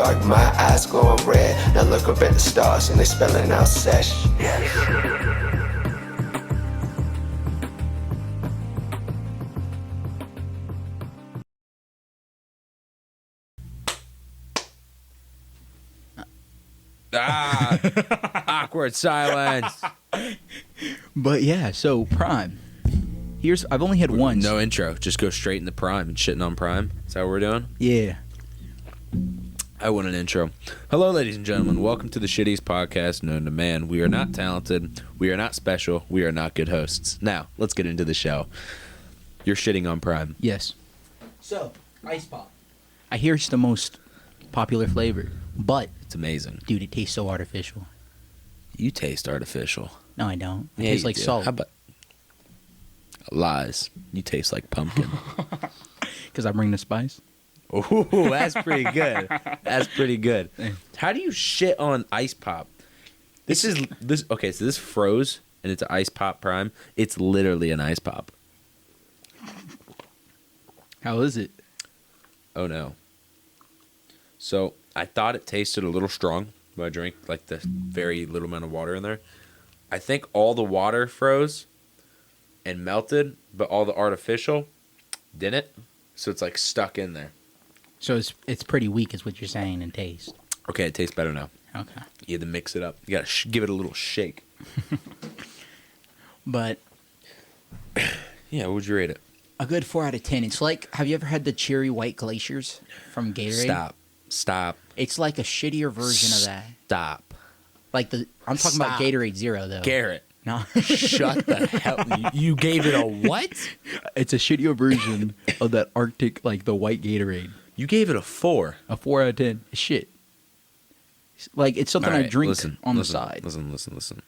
dark, my eyes glowing red. Now look up at the stars and they spelling out sesh. Awkward silence. But yeah, so Prime. I've only had one. No intro. Just go straight into Prime and shitting on Prime. Is that what we're doing? Yeah. I want an intro. Hello, ladies and gentlemen. Welcome to the shittiest podcast known to man. We are not talented. We are not special. We are not good hosts. Now, let's get into the show. You're shitting on Prime. Yes. So, Ice Pop. I hear it's the most popular flavor, but It's amazing. dude, it tastes so artificial. You taste artificial. No, I don't. It Yeah, tastes you like do. salt. How about lies? You taste like pumpkin. Because I bring the spice. Ooh, that's pretty good. That's pretty good. How do you shit on Ice Pop? This. Okay, so this froze and it's an Ice Pop Prime. It's literally an Ice Pop. How is it? Oh no. So I thought it tasted a little strong, but I drank like the very little amount of water in there. I think all the water froze and melted, but all the artificial didn't. So it's like stuck in there. So it's pretty weak, is what you're saying in taste. Okay, it tastes better now. Okay. You had to mix it up. You got to give it a little shake. But Yeah, what would you rate it? a good 4 out of 10. It's like, have you ever had the cherry white glaciers from Gatorade? Stop. It's like a shittier version of that. Stop. Like I'm talking about Stop. Gatorade Zero though. Garrett. No. Shut the hell. You gave it a what? It's a shittier version of that Arctic, like the white Gatorade. You gave it a 4. A 4 out of 10. It's shit. Like, it's something All I right, drink listen, on the listen, side. Listen.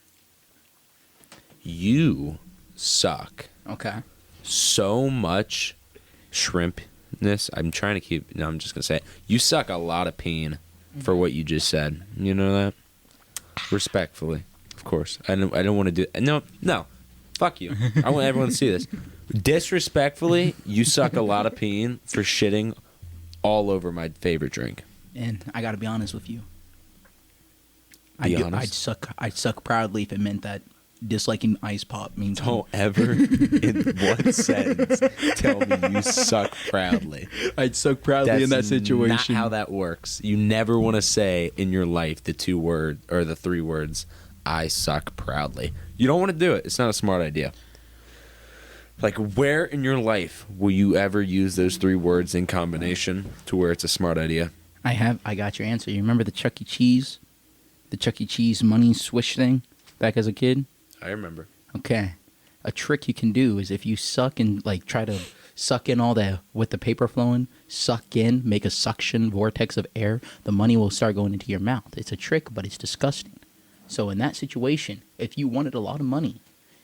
You suck Okay. so much shrimpness. I'm trying to keep. No, I'm just gonna say it. You suck a lot of peen for what you just said. You know that? Respectfully, of course. I don't want to do. No. Fuck you. I want everyone to see this. Disrespectfully, you suck a lot of peen for shitting all over my favorite drink. And I gotta be honest with you. Be honest. I'd suck proudly if it meant that disliking Ice Pop means Don't ever, in one sentence, tell me you suck proudly. I'd suck proudly in that situation. Not how that works. You never want to say in your life the 2 word or the 3 words, "I suck proudly." You don't want to do it. It's not a smart idea. Like, where in your life will you ever use those 3 words in combination to where it's a smart idea? I got your answer. You remember the Chuck E. Cheese money swish thing back as a kid? I remember. Okay. A trick you can do is if you suck and like try to suck in all the with the paper flowing, suck in, make a suction vortex of air, the money will start going into your mouth. It's a trick, but it's disgusting. So in that situation, if you wanted a lot of money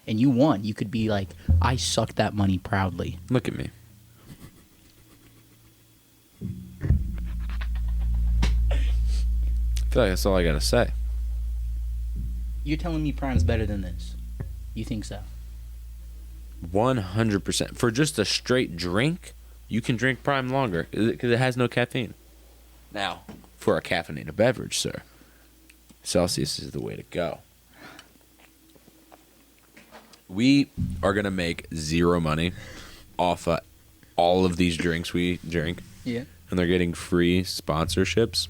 and you won, you could be like, I sucked that money proudly. Look at me. I feel like that's all I gotta say. You're telling me Prime's better than this. You think so? 100%. For just a straight drink, you can drink Prime longer because it has no caffeine. Now, for a caffeinated beverage, sir, Celsius is the way to go. We are going to make zero money off of all of these drinks we drink. Yeah. And they're getting free sponsorships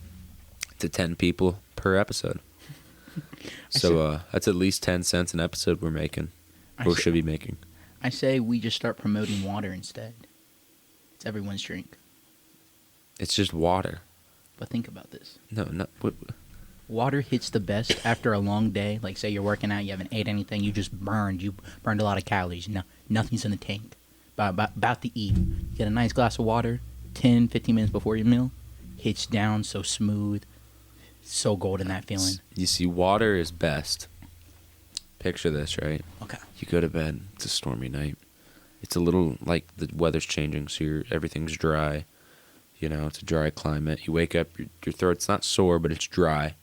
to 10 people per episode. So that's at least 10 cents an episode we're making. Or should be making. I say we just start promoting water instead. It's everyone's drink. It's just water. But think about this. No. Water hits the best after a long day. Like, say you're working out, you haven't ate anything, you just burned. You burned a lot of calories. No, nothing's in the tank. About to eat. You get a nice glass of water, 10, 15 minutes before your meal. Hits down so smooth. So golden, that feeling. You see, water is best. Picture this, right? Okay. You go to bed. It's a stormy night. It's a little like the weather's changing, so everything's dry. You know, it's a dry climate. You wake up, your throat's not sore, but it's dry.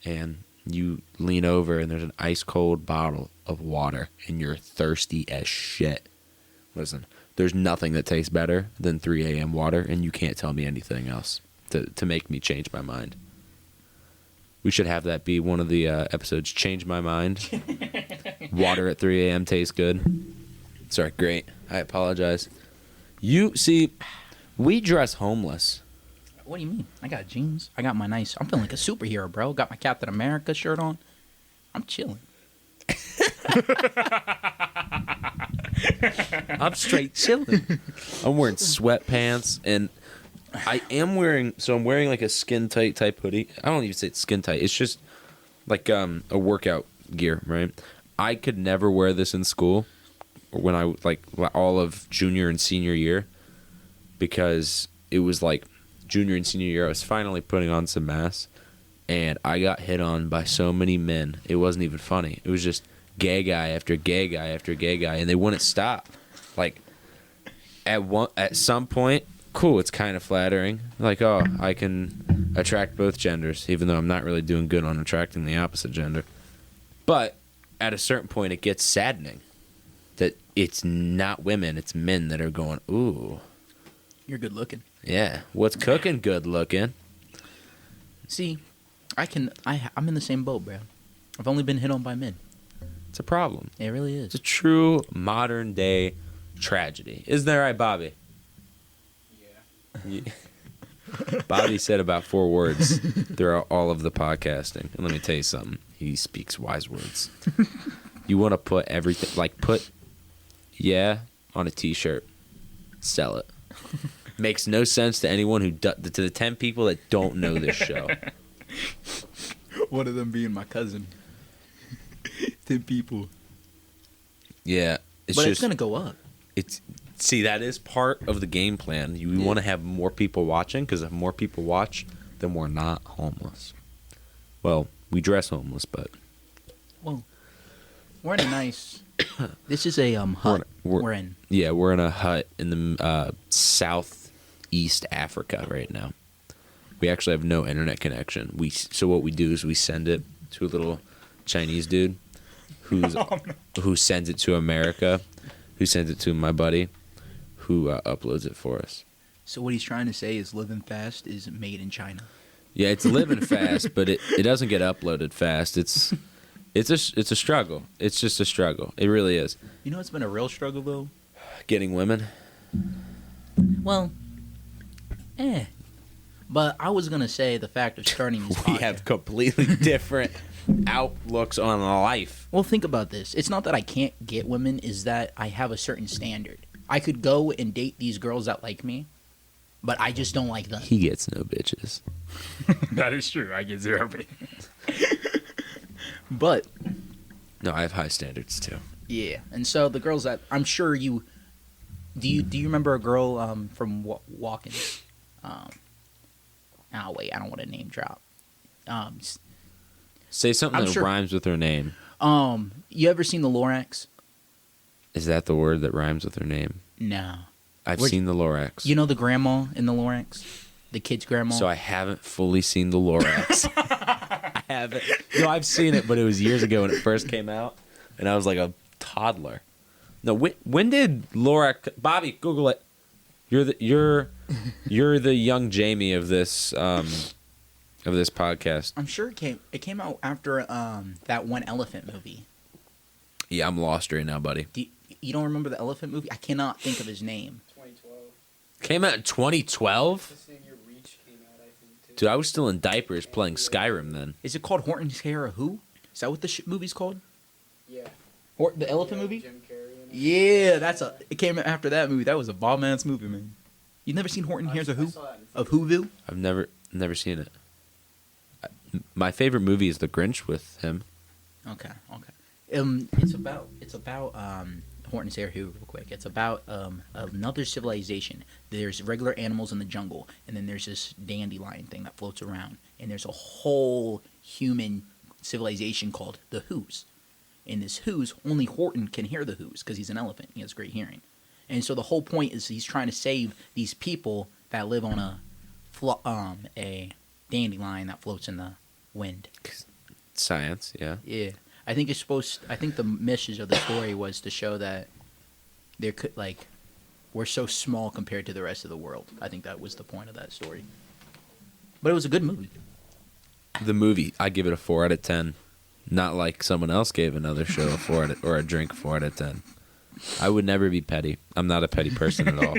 And you lean over, and there's an ice-cold bottle of water, and you're thirsty as shit. Listen, there's nothing that tastes better than 3 a.m. water, and you can't tell me anything else. to make me change my mind. We should have that be one of the episodes. Change my mind. Water at 3 a.m. tastes good. Sorry, great. I apologize. You see, we dress homeless. What do you mean? I got jeans. I got my nice. I'm feeling like a superhero, bro. Got my Captain America shirt on. I'm chilling. I'm straight chilling. I'm wearing sweatpants, and I'm wearing like a skin tight type hoodie. I don't even say it's skin tight. It's just like a workout gear, right? I could never wear this in school when I like all of junior and senior year, because it was like junior and senior year I was finally putting on some mass, and I got hit on by so many men. It wasn't even funny. It was just gay guy after gay guy after gay guy, and they wouldn't stop. Like at some point, cool, it's kind of flattering. Like, oh, I can attract both genders, even though I'm not really doing good on attracting the opposite gender. But at a certain point, it gets saddening that it's not women, it's men that are going, ooh. You're good looking. Yeah. What's cooking good looking? See, I'm in the same boat, bro. I've only been hit on by men. It's a problem. It really It's is. a true modern day tragedy. Isn't that right, Bobby? Yeah. Bobby said about 4 words throughout all of the podcasting. And let me tell you something. He speaks wise words. You want to put everything, like put yeah on a t-shirt. Sell it. Makes no sense to anyone to the 10 people that don't know this show. One of them being my cousin. 10 people. Yeah. But it's going to go up. See, that is part of the game plan. You want to have more people watching, because if more people watch, then we're not homeless. Well, we dress homeless, but... Well, we're in a nice... This is a hut we're in. Yeah, we're in a hut in the southeast Africa right now. We actually have no internet connection. So what we do is we send it to a little Chinese dude who sends it to America, who sends it to my buddy, who uploads it for us. So what he's trying to say is Livin Fast is made in China. Yeah, it's living fast, but it doesn't get uploaded fast. It's a struggle. It's just a struggle. It really is. You know, it's been a real struggle though. Getting women. Well, but I was gonna say the fact of starting this We podcast. have completely different outlooks on life. Well, think about this. It's not that I can't get women, is that I have a certain standard. I could go and date these girls that like me, but I just don't like them. He gets no bitches. That is true. I get 0 bitches. But No, I have high standards too. yeah, and so the girls that I'm sure you do you remember a girl from Walkins? Wait, I don't want to name drop. Say something I'm that sure- rhymes with her name. You ever seen the Lorax? Is that the word that rhymes with her name? No. I've Where's- seen the Lorax. You know the grandma in the Lorax? The kid's grandma? So I haven't fully seen the Lorax. I haven't. No, I've seen it, but it was years ago when it first came out, and I was like a toddler. No, when did Lorax? Bobby, Google it. You're the young Jamie of this podcast. I'm sure it came out after that one elephant movie. Yeah, I'm lost right now, buddy. You don't remember the elephant movie? I cannot think of his name. 2012. Came out in 2012? This thing, your Reach came out, I think, too. Dude, I was still in diapers playing Skyrim then. Is it called Horton's Hair or Who? Is that what the movie's called? Yeah. The elephant movie? Jim Carrey. And Yeah, it came after that movie. That was a Bob Man's movie, man. You've never seen Horton Hears a I Who? saw that in Of Whoville? I've never seen it. My favorite movie is The Grinch with him. Okay. It's about Horton's Hair Who, real quick. It's about another civilization. There's regular animals in the jungle, and then there's this dandelion thing that floats around, and there's a whole human civilization called the Who's. In this Who's, only Horton can hear the Who's because he's an elephant. He has great hearing. And so the whole point is he's trying to save these people that live on a dandelion that floats in the wind. Science, yeah. Yeah, I think the message of the story was to show that we're so small compared to the rest of the world. I think that was the point of that story. But it was a good movie. The movie, I give it a 4 out of 10. Not like someone else gave another show a 4 out of, or a drink 4 out of 10. I would never be petty. I'm not a petty person at all.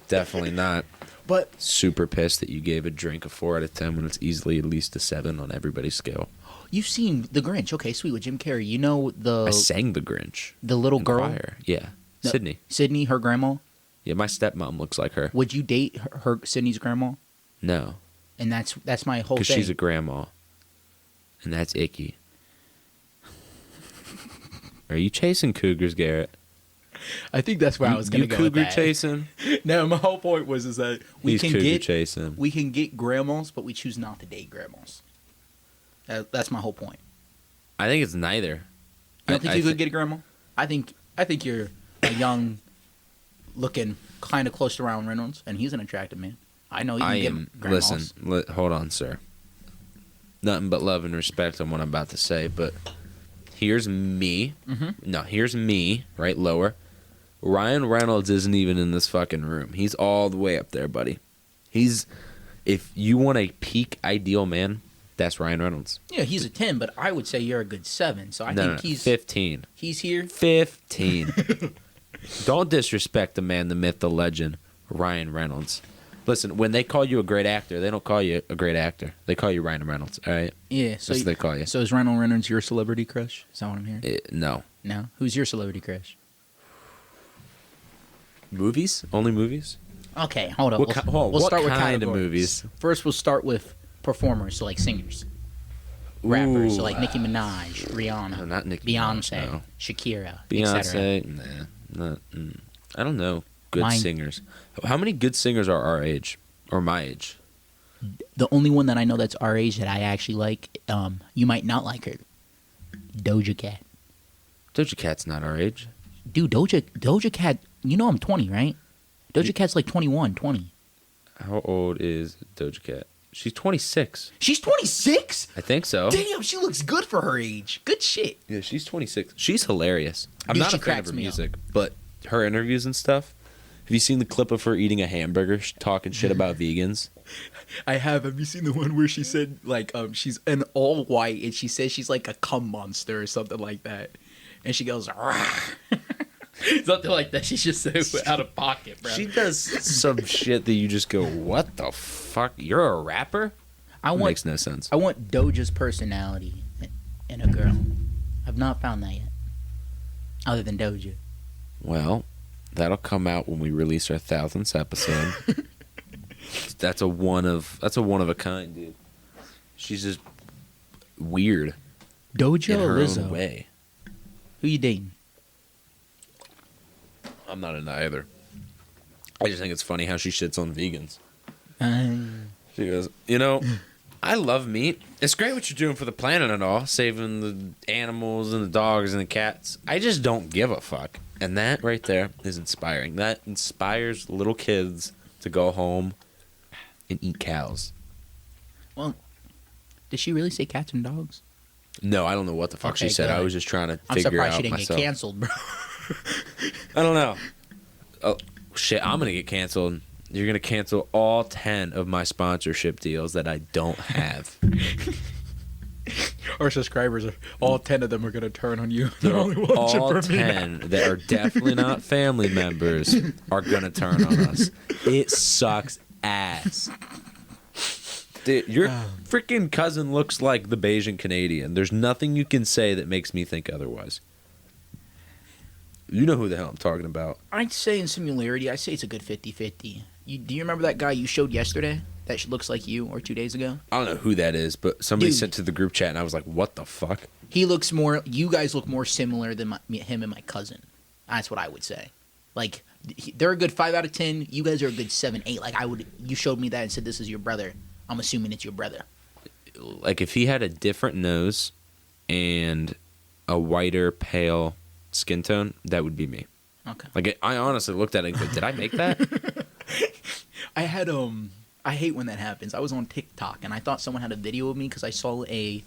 Definitely not. But Super pissed that you gave a drink a 4 out of 10 when it's easily at least a 7 on everybody's scale. you've seen The Grinch. Okay, sweet, with Jim Carrey. You know I sang The Grinch. the little in girl, choir. Yeah. No. Sydney. Sydney, her grandma. Yeah, my stepmom looks like her. Would you date her Sydney's grandma? No, And that's my whole because thing. she's a grandma. And that's icky. Are you chasing cougars, Garrett? I think that's where I was going to You go with cougar that. chasing? No, my whole point was is that we He's can cougar get chasing. we can get grandmas, but we choose not to date grandmas. That's my whole point. I think it's neither. You don't think you thi- could get a grandma? I think you're a young, looking, kind of close to Ryan Reynolds, and he's an attractive man. I know you can I get am. grandmas. Listen, hold on, sir. Nothing but love and respect on what I'm about to say, but here's me. Mhm. No, here's me, right lower. Ryan Reynolds isn't even in this fucking room. He's all the way up there, buddy. If you want a peak ideal man, that's Ryan Reynolds. Yeah, he's a 10, but I would say you're a good 7. So I No, think no, no, he's 15. he's here. 15. Don't disrespect the man, the myth, the legend, Ryan Reynolds. Listen, when they call you a great actor, they don't call you a great actor. They call you Ryan Reynolds, all right? Yeah, so That's what they call you. So is Ryan Reynolds your celebrity crush? Is that what I'm hearing? No. No. Who's your celebrity crush? Movies? Only movies? Okay, hold on. What We'll what start with kind of categories. movies? First, we'll start with performers, so like singers, rappers, so Ooh. like Nicki Minaj, Rihanna, No, not Nicki Beyonce, Minaj, no. Shakira, etc. Beyonce? Nah. I don't know. Good Mine- singers. How many good singers are our age? Or my age? The only one that I know that's our age that I actually like, you might not like her, Doja Cat. Doja Cat's not our age. Dude, Doja Cat, you know I'm 20, right? Doja Cat's like 21, 20. How old is Doja Cat? She's 26. She's 26? I think so. Damn, she looks good for her age. Good shit. Yeah, she's 26. She's hilarious. I'm Dude, not she a fan of cracks her me up. music, but her interviews and stuff. Have you seen the clip of her eating a hamburger, talking shit about vegans? I have. Have you seen the one where she said, like, she's in all white and she says she's like a cum monster or something like that? And she goes, "Rah." Something like that. She's just so out of pocket, bro. She does some shit that you just go, what the fuck? You're a rapper? Makes no sense. I want Doja's personality in a girl. I've not found that yet. Other than Doja. Well, that'll come out when we release our 1000th episode. That's a one of a kind, dude. She's just weird Doja in or her Lizzo? own way. Who you dating? I'm not into either. I just think it's funny how she shits on vegans. She goes, I love meat. It's great what you're doing for the planet and all, saving the animals and the dogs and the cats. I just don't give a fuck. And that right there is inspiring. That inspires little kids to go home and eat cows. Well, did she really say cats and dogs? No, I don't know what the fuck Okay, she said. I good. was just trying to I'm figure surprised out she didn't myself. get canceled, bro. I don't know. Oh, shit, I'm going to get canceled. You're going to cancel all 10 of my sponsorship deals that I don't have. Our subscribers are all 10 of them are gonna turn on you. They're all 10 that are definitely not family members are going to turn on us. It sucks ass. Dude, your freaking cousin looks like the Bayesian Canadian. There's nothing you can say that makes me think otherwise. You know who the hell I'm talking about. I'd say in similarity, I say it's a good 50-50. Do you remember that guy you showed yesterday that looks like you, or 2 days ago? I don't know who that is, but somebody Dude. sent to the group chat, and I was like, what the fuck? He looks more. You guys look more similar than him and my cousin. That's what I would say. Like they're a good 5 out of 10. You guys are a good 7, 8. Like you showed me that and said this is your brother. I'm assuming it's your brother. Like, if he had a different nose and a whiter, pale skin tone, that would be me. Okay. Like, I honestly looked at it and go, did I make that? I had I hate when that happens. I was on TikTok and I thought someone had a video of me because I saw a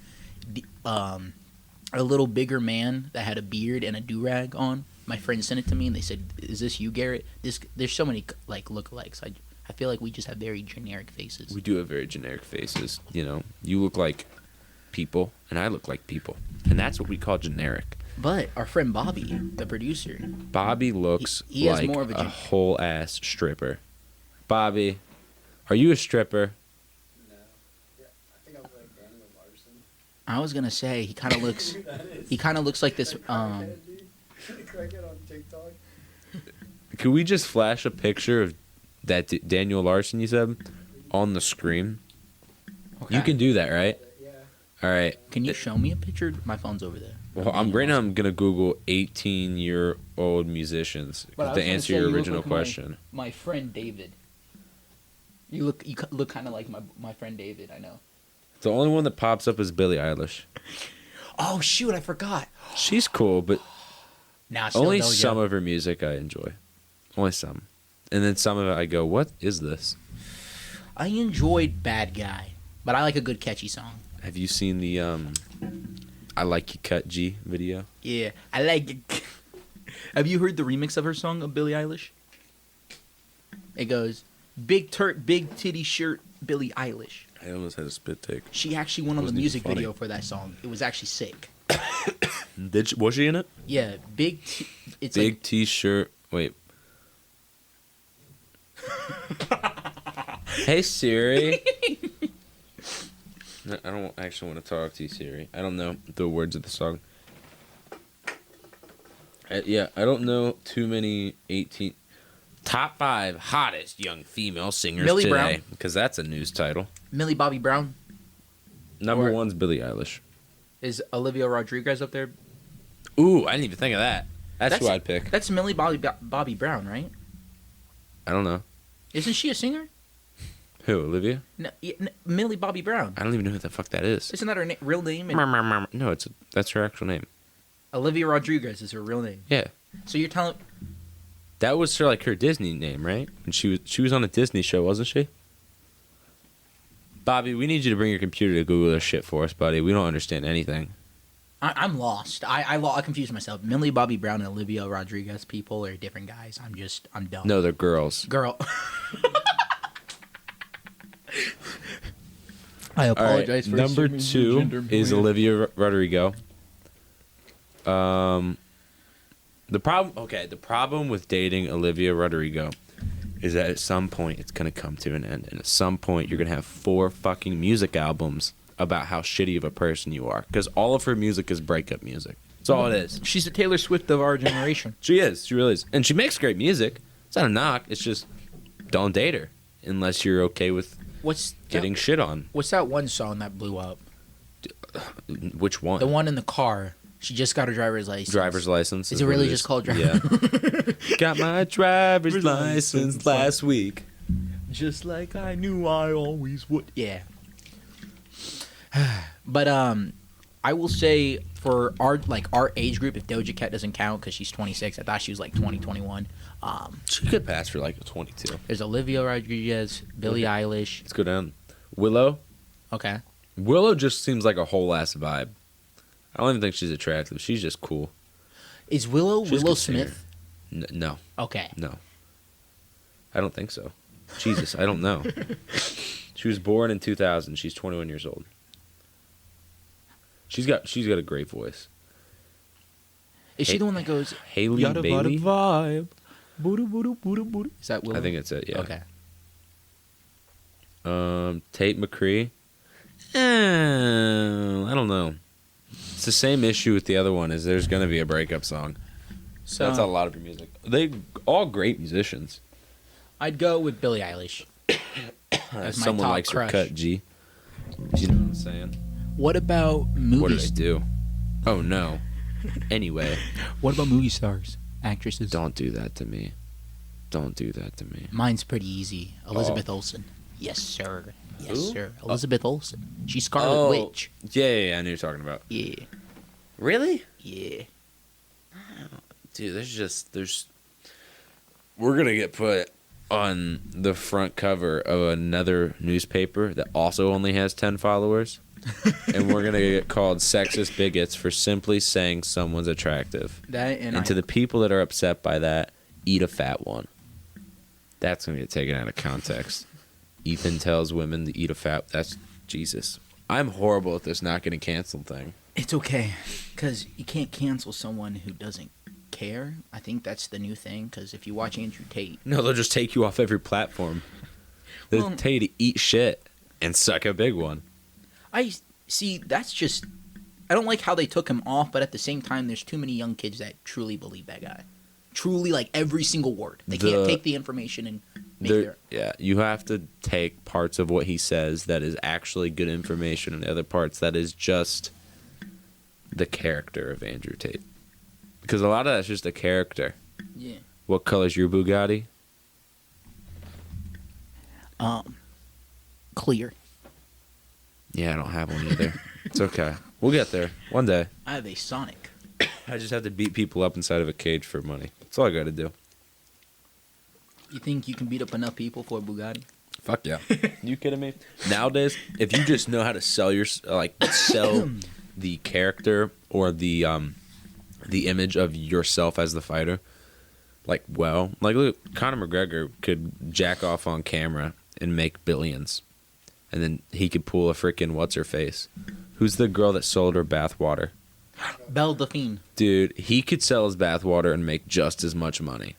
little bigger man that had a beard and a do-rag on. My friend sent it to me and they said, "Is this you, Garrett?" There's so many like lookalikes. I feel like we just have very generic faces. We do have very generic faces. You know, you look like people, and I look like people, and that's what we call generic. But our friend Bobby, the producer, Bobby looks he has like more of a a whole ass stripper. Bobby, are you a stripper? No. Yeah, I think I was like Daniel Larson. I was gonna say he kind of looks. That is. He kind of looks like this. The crackhead dude. The crackhead on TikTok. Could we just flash a picture of that Daniel Larson you said on the screen? Okay. You can do that, right? Yeah. All right. Can you show me a picture? My phone's over there. Well, right now I'm gonna Google 18-year-old musicians But I was to gonna answer say, your you look original like question. My friend David. You look kind of like my friend David. I know. The only one that pops up is Billie Eilish. Oh shoot! I forgot. She's cool, but Now only some of her music I enjoy. Only some, and then some of it I go, "What is this?" I enjoyed Bad Guy, but I like a good catchy song. Have you seen the "I Like You Cut G" video? Yeah, I like it. Have you heard the remix of her song of Billie Eilish? It goes, "Big big titty shirt, Billie Eilish." I almost had a spit take. She actually went on the Wasn't even music funny. video for that song. It was actually sick. Was she in it? Yeah, it's Big like T-shirt. Wait. Hey Siri. No, I don't actually want to talk to you, Siri. I don't know the words of the song. Yeah, I don't know too many 18 top 5 hottest young female singers Millie today, Brown. because that's a news title. Millie Bobby Brown. Number Or- 1's Billie Eilish. Is Olivia Rodriguez up there? Ooh, I didn't even think of that. That's who I'd pick. That's Millie Bobby Brown, right? I don't know. Isn't she a singer? Who, Olivia? No, Millie Bobby Brown. I don't even know who the fuck that is. Isn't that her real name? And No, that's her actual name. Olivia Rodriguez is her real name. Yeah. So you're telling? That was her Disney name, right? And she was on a Disney show, wasn't she? Bobby, we need you to bring your computer to Google this shit for us, buddy. We don't understand anything. I'm lost. I confused myself. Millie Bobby Brown and Olivia Rodriguez people are different guys. I'm dumb. No, they're girls. Girl. I All right, apologize for number assuming 2 your gender. is Olivia Rodrigo. The problem with dating Olivia Rodrigo is that at some point it's gonna come to an end, and at some point you're gonna have 4 fucking music albums about how shitty of a person you are, because all of her music is breakup music. That's all it is. She's the Taylor Swift of our generation. She is. She really is, and she makes great music. It's not a knock. It's just don't date her unless you're okay with What's getting shit on. What's that one song that blew up? Which one? The one in the car. She just got her driver's license. Driver's license. Is it what really just called driver? Yeah. Got my driver's license last week. Just like I knew I always would. Yeah. But I will say for our age group, if Doja Cat doesn't count because she's 26, I thought she was like 20, 21. She could pass for like a 22. There's Olivia Rodriguez, Billie Eilish. Let's go down. Willow. Okay. Willow just seems like a whole ass vibe. I don't even think she's attractive. She's just cool. Is She's a Willow good Smith? No. Okay. No. I don't think so. Jesus, I don't know. She was born in 2000. She's 21 years old. She's got a great voice. Is she the one that goes Haley yada Bailey? vibe? Booty, booty, booty, booty. Is that Willow? I think it's it. Yeah. Okay. Tate McCree. I don't know. It's the same issue with the other one. Is there's gonna be a breakup song. So That's a lot of her music. They all great musicians. I'd go with Billie Eilish. That's my Someone top likes crush. her cut, G. You know what I'm saying? What about What did movies? I do? Oh no. Anyway, What about movie stars, actresses? don't do that to me. Don't do that to me. Mine's pretty easy. Elizabeth Olsen. Yes, sir. Yes, sir. Elizabeth Olsen. She's Scarlet Witch. Yeah, I knew you were talking about. Yeah. Really? Yeah. Dude, we're gonna get put on the front cover of another newspaper that also only has 10 followers. And we're gonna get called sexist bigots for simply saying someone's attractive. That And to the people that are upset by that, eat a fat one. That's going to get taken out of context. Ethan tells women to eat a fat... That's... Jesus. I'm horrible at this not getting canceled thing. It's okay, because you can't cancel someone who doesn't care. I think that's the new thing, because if you watch Andrew Tate... No, they'll just take you off every platform. They'll tell you to eat shit and suck a big one. I see, that's just... I don't like how they took him off, but at the same time, there's too many young kids that truly believe that guy. Truly, like, every single word. They can't take the information and make their... Yeah, you have to take parts of what he says that is actually good information and the other parts that is just the character of Andrew Tate. Because a lot of that's just a character. Yeah. What color's your Bugatti? Clear. Yeah, I don't have one either. It's okay. We'll get there. One day. I have a Sonic. I just have to beat people up inside of a cage for money. That's all I gotta do. You think you can beat up enough people for a Bugatti? Fuck yeah. You kidding me? Nowadays, if you just know how to sell sell the character or the image of yourself as the fighter, look, Conor McGregor could jack off on camera and make billions. And then he could pull a freaking what's-her-face. Who's the girl that sold her bathwater? Belle Delphine. Dude, he could sell his bathwater and make just as much money.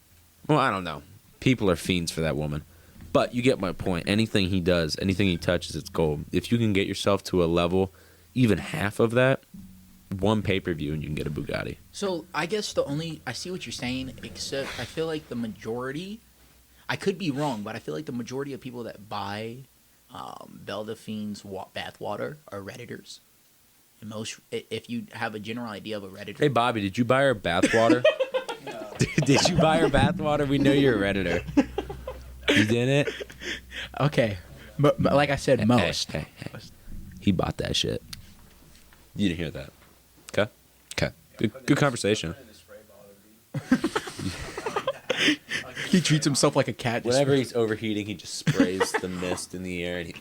Well, I don't know. People are fiends for that woman. But you get my point. Anything he does, anything he touches, it's gold. If you can get yourself to a level, even half of that, one pay-per-view and you can get a Bugatti. So I guess I see what you're saying, except I feel like the majority, I could be wrong, but I feel like the majority of people that buy Belle Delphine's bathwater are Redditors. And if you have a general idea of a Redditor. Hey, Bobby, did you buy her bathwater? No. Did you buy her bathwater? We know you're a Redditor. You didn't? Okay. But like I said, most. Hey. He bought that shit. You didn't hear that. Okay. Good conversation. He treats himself like a cat. Whenever he's overheating, he just sprays the mist in the air and he...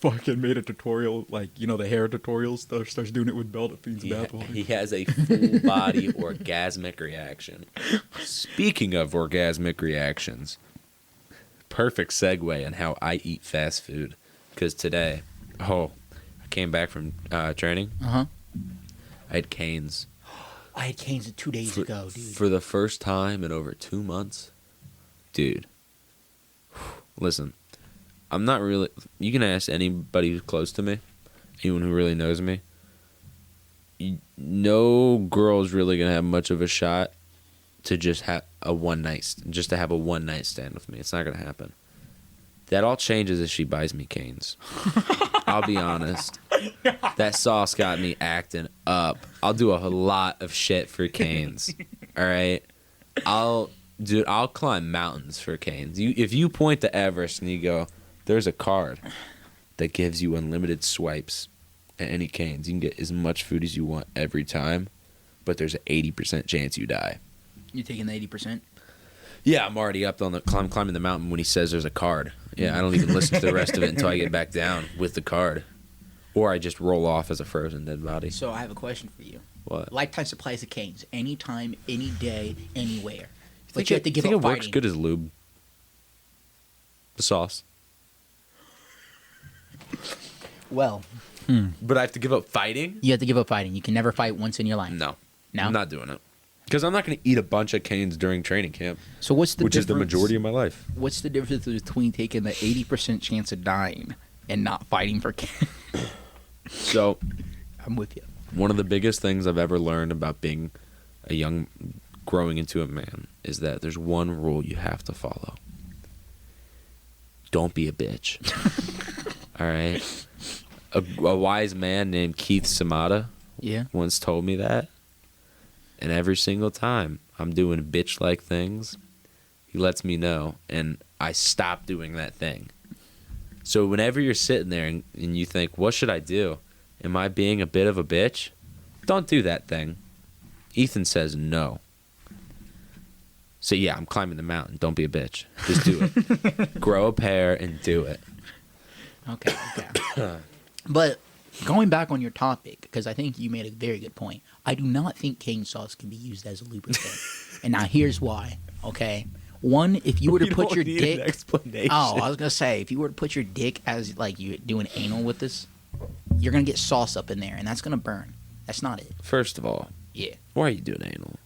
Fucking made a tutorial, like, the hair tutorials, starts doing it with Belle Delphine's bathwater. He has a full body orgasmic reaction. Speaking of orgasmic reactions, perfect segue on how I eat fast food. Because today, I came back from training. Uh-huh. I had Cane's. I had Cane's 2 days ago, dude. For the first time in over 2 months. Dude. Listen. I'm not really... You can ask anybody who's close to me. Anyone who really knows me. No girl's really going to have much of a shot to just have a one-night stand with me. It's not going to happen. That all changes if she buys me Cane's. I'll be honest. That sauce got me acting up. I'll do a lot of shit for Cane's. All right? I'll climb mountains for Cane's. If you point to Everest and you go... There's a card that gives you unlimited swipes at any Cane's. You can get as much food as you want every time, but there's an 80% chance you die. You taking the 80%? Yeah, I'm already up on climbing the mountain when he says there's a card. Yeah, I don't even listen to the rest of it until I get back down with the card. Or I just roll off as a frozen dead body. So I have a question for you. What? Lifetime supplies of Cane's. Anytime, any day, anywhere. But you have to give up fighting. Think it works good as lube? The sauce. Well, but I have to give up fighting? You have to give up fighting. You can never fight once in your life. No? I'm not doing it. Because I'm not going to eat a bunch of Cane's during training camp. So what's the which is the majority of my life. What's the difference between taking the 80% chance of dying and not fighting for Cane's? So, I'm with you. One of the biggest things I've ever learned about being growing into a man is that there's one rule you have to follow. Don't be a bitch. All right? A wise man named Keith Samada once told me that. And every single time I'm doing bitch-like things, he lets me know, and I stop doing that thing. So whenever you're sitting there and you think, what should I do? Am I being a bit of a bitch? Don't do that thing. Ethan says no. So yeah, I'm climbing the mountain. Don't be a bitch. Just do it. Grow a pair and do it. Okay. But going back on your topic, because I think you made a very good point. I do not think cane sauce can be used as a lubricant. And now here's why, okay? One, if you were to We put don't your need dick. an explanation. Oh, I was gonna say, if you were to put your dick as like you doing anal with this, you're gonna get sauce up in there, and that's gonna burn. That's not it. First of all, Yeah. why are you doing anal?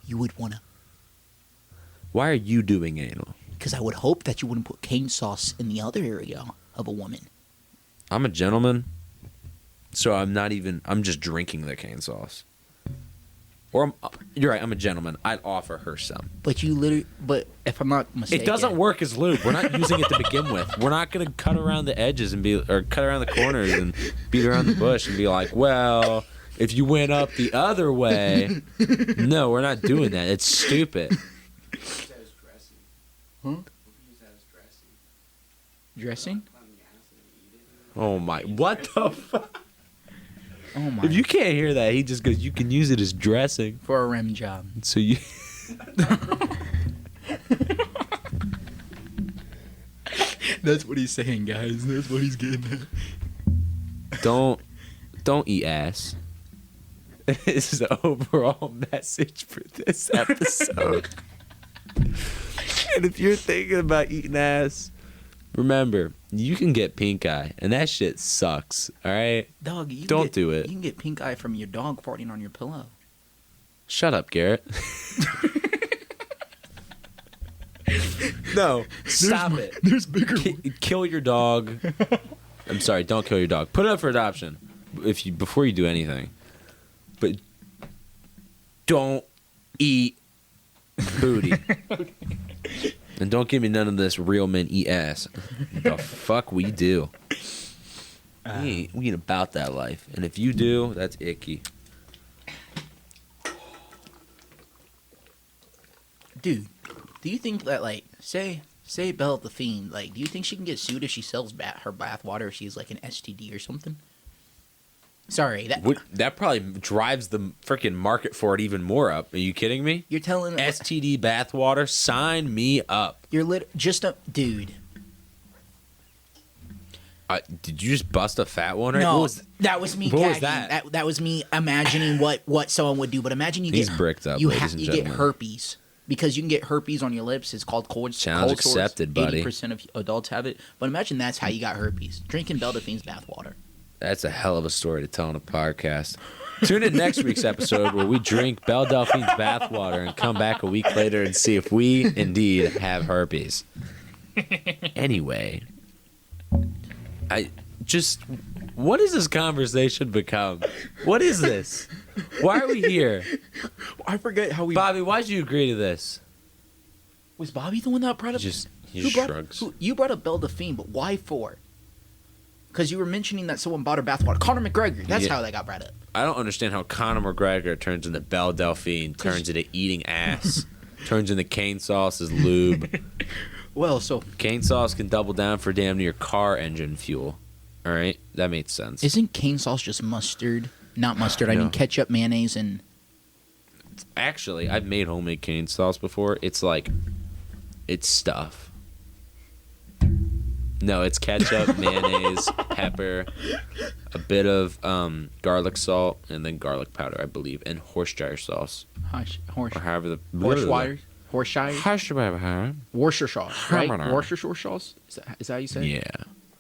You would wanna, Why are you doing anal? because I would hope that you wouldn't put cane sauce in the other area of a woman. I'm a gentleman, so I'm just drinking the cane sauce. Or you're right, I'm a gentleman. I'd offer her some. But but if I'm not mistaken, It doesn't work as lube. We're not using it to begin with. We're not gonna cut around the edges or cut around the corners and beat around the bush and be like, well, if you went up the other way. No, we're not doing that. It's stupid. Use that as dressing. Huh? Use that as dressing. Dressing? Put on the acid and eat it. Oh my! What the fuck? Oh my! If you can't hear that, he just goes, you can use it as dressing. For a rim job. So you. That's what he's saying, guys. That's what he's getting at. Don't eat ass. This is the overall message for this episode. And if you're thinking about eating ass, remember, you can get pink eye, and that shit sucks. All right, Dog, Don't do it. You can get pink eye from your dog farting on your pillow. shut up, Garrett. No, stop it. There's bigger. Kill your dog. I'm sorry, don't kill your dog. Put it up for adoption before you do anything. But don't eat booty. And don't give me none of this real men eat ass. The fuck we do. We ain't about that life. And if you do, that's icky. Dude, do you think that, like, say Belle the Fiend, like, do you think she can get sued if she sells her bath water if she's like an STD or something? Sorry, That probably drives the freaking market for it even more up. Are you kidding me? you're telling STD bathwater, sign me up. you're dude. Did you just bust a fat one? Right? No, that was me. what was gagging. that? That was me imagining what someone would do. But imagine you He's get bricked up, You ladies and you get gentlemen. herpes because you can get herpes on your lips. It's called cold Challenge cold sores. accepted, buddy. 80% of adults have it. But imagine that's how you got herpes. Drinking Belle Fiend's bathwater. That's a hell of a story to tell on a podcast. Tune in next week's episode where we drink Belle Delphine's bathwater and come back a week later and see if we indeed have herpes. Anyway, what has this conversation become? What is this? Why are we here? I forget how we. Bobby, why'd you agree to this? Was Bobby the one that brought up? He Who brought- shrugs. You brought up Belle Delphine, but why for? Because you were mentioning that someone bought her bathwater. Conor McGregor. That's Yeah. how that got brought up. I don't understand how Conor McGregor turns into Belle Delphine, turns into eating ass, turns into cane sauce as lube. Well, so Cane sauce can double down for damn near car engine fuel. All right, that makes sense. isn't cane sauce just mustard? Not mustard. I No. mean ketchup, mayonnaise, and Actually, I've made homemade cane sauce before. It's stuff. No, it's ketchup, mayonnaise, pepper, a bit of garlic salt, and then garlic powder, I believe, and Worcestershire sauce, or however the Worcestershire, Worcestershire sauce, right? Hammer. Worcestershire sauce. Is that how you say? it?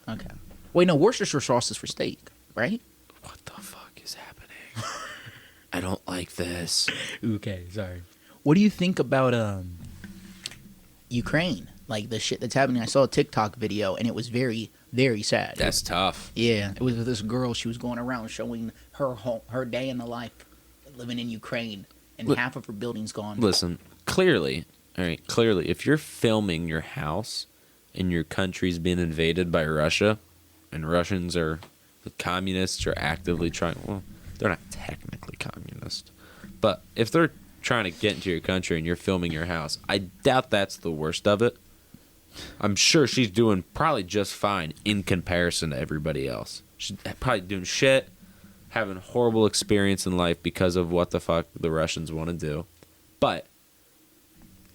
Yeah. Okay. Wait, no. Worcestershire sauce is for steak, right? What the fuck is happening? I don't like this. Okay, sorry. What do you think about Ukraine? Like the shit that's happening. I saw a TikTok video and it was very, very sad. That's tough. Yeah, it was with this girl. She was going around showing her day in the life living in Ukraine, and Look- half of her building's gone. Listen, clearly, if you're filming your house and your country's being invaded by Russia, and the communists are actively trying, well, they're not technically communist, but if they're trying to get into your country and you're filming your house, I doubt that's the worst of it. I'm sure she's doing probably just fine in comparison to everybody else. She's probably doing shit, having a horrible experience in life because of what the fuck the Russians want to do. But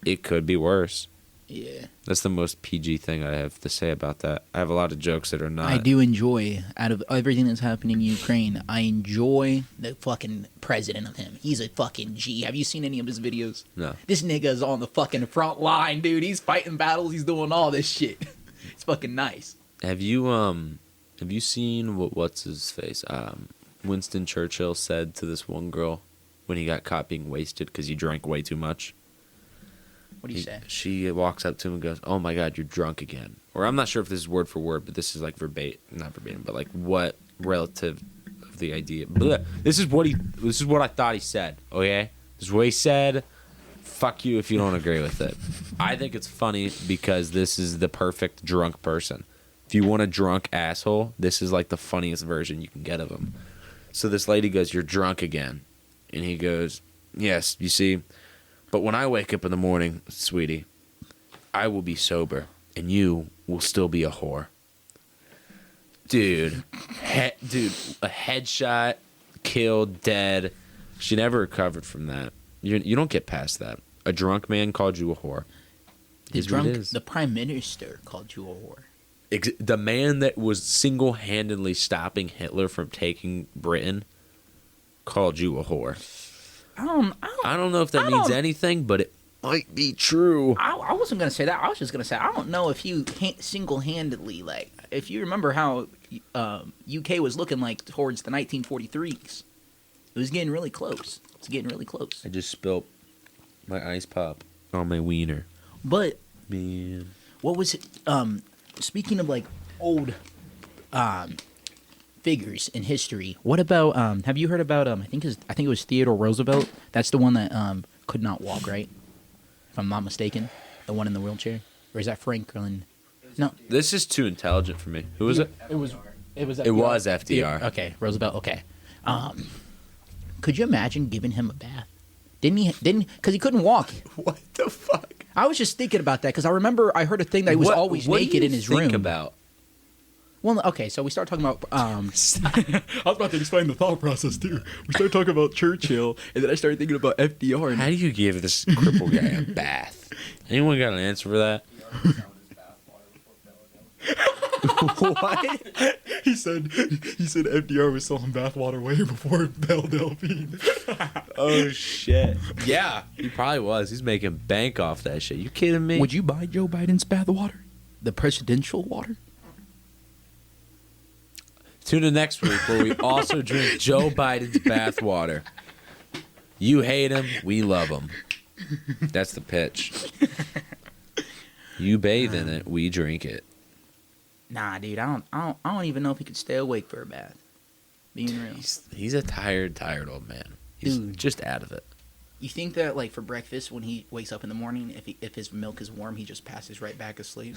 it could be worse. Yeah. That's the most PG thing I have to say about that. I have a lot of jokes that are not. I do enjoy, out of everything that's happening in Ukraine, I enjoy the fucking president of him. He's a fucking G. Have you seen any of his videos? No. This nigga's on the fucking front line, dude. He's fighting battles. He's doing all this shit. It's fucking nice. Have you seen what's his face? Winston Churchill said to this one girl when he got caught being wasted because he drank way too much. What do you say? She walks up to him and goes, "Oh my God, you're drunk again." Or I'm not sure if this is word for word, but this is like not verbatim, but like what relative of the idea. Blech. This is what I thought he said. Okay, this is what he said. Fuck you if you don't agree with it. I think it's funny because this is the perfect drunk person. If you want a drunk asshole, this is like the funniest version you can get of him. So this lady goes, "You're drunk again," and he goes, "Yes, you see. But when I wake up in the morning, sweetie, I will be sober, and you will still be a whore." Dude, a headshot, killed, dead. She never recovered from that. You don't get past that. A drunk man called you a whore. The prime minister called you a whore. The man that was single-handedly stopping Hitler from taking Britain called you a whore. I don't know if that means anything, but it might be true. I wasn't going to say that. I was just going to say, I don't know if you single-handedly, like, if you remember how UK was looking like towards the 1943s. It was getting really close. I just spilled my ice pop on my wiener. But, man, what was it? Speaking of, like, old figures in history, what about have you heard about I think it was Theodore Roosevelt? That's the one that could not walk, right? If I'm not mistaken, the one in the wheelchair, or is that Franklin? No, this is too intelligent for me. Who was it? It was FDR. It was FDR. Okay, Roosevelt. Okay, could you imagine giving him a bath? Didn't because he couldn't walk. What the fuck? I was just thinking about that because I remember I heard a thing that he was always naked in his room. What do you think about? Well, okay, so we start talking about. I was about to explain the thought process too. We started talking about Churchill, and then I started thinking about FDR. How do you give this crippled guy a bath? Anyone got an answer for that? What? He said FDR was selling bathwater way before Belle Delphine. Oh shit! Yeah, he probably was. He's making bank off that shit. You kidding me? Would you buy Joe Biden's bathwater? The presidential water? Tune in next week where we also drink Joe Biden's bathwater. You hate him, we love him. That's the pitch. You bathe in it, we drink it. Nah, dude, I don't even know if he could stay awake for a bath. Being real. He's a tired old man. He's Dude. just out of it. You think that, like, for breakfast when he wakes up in the morning, if his milk is warm, he just passes right back asleep?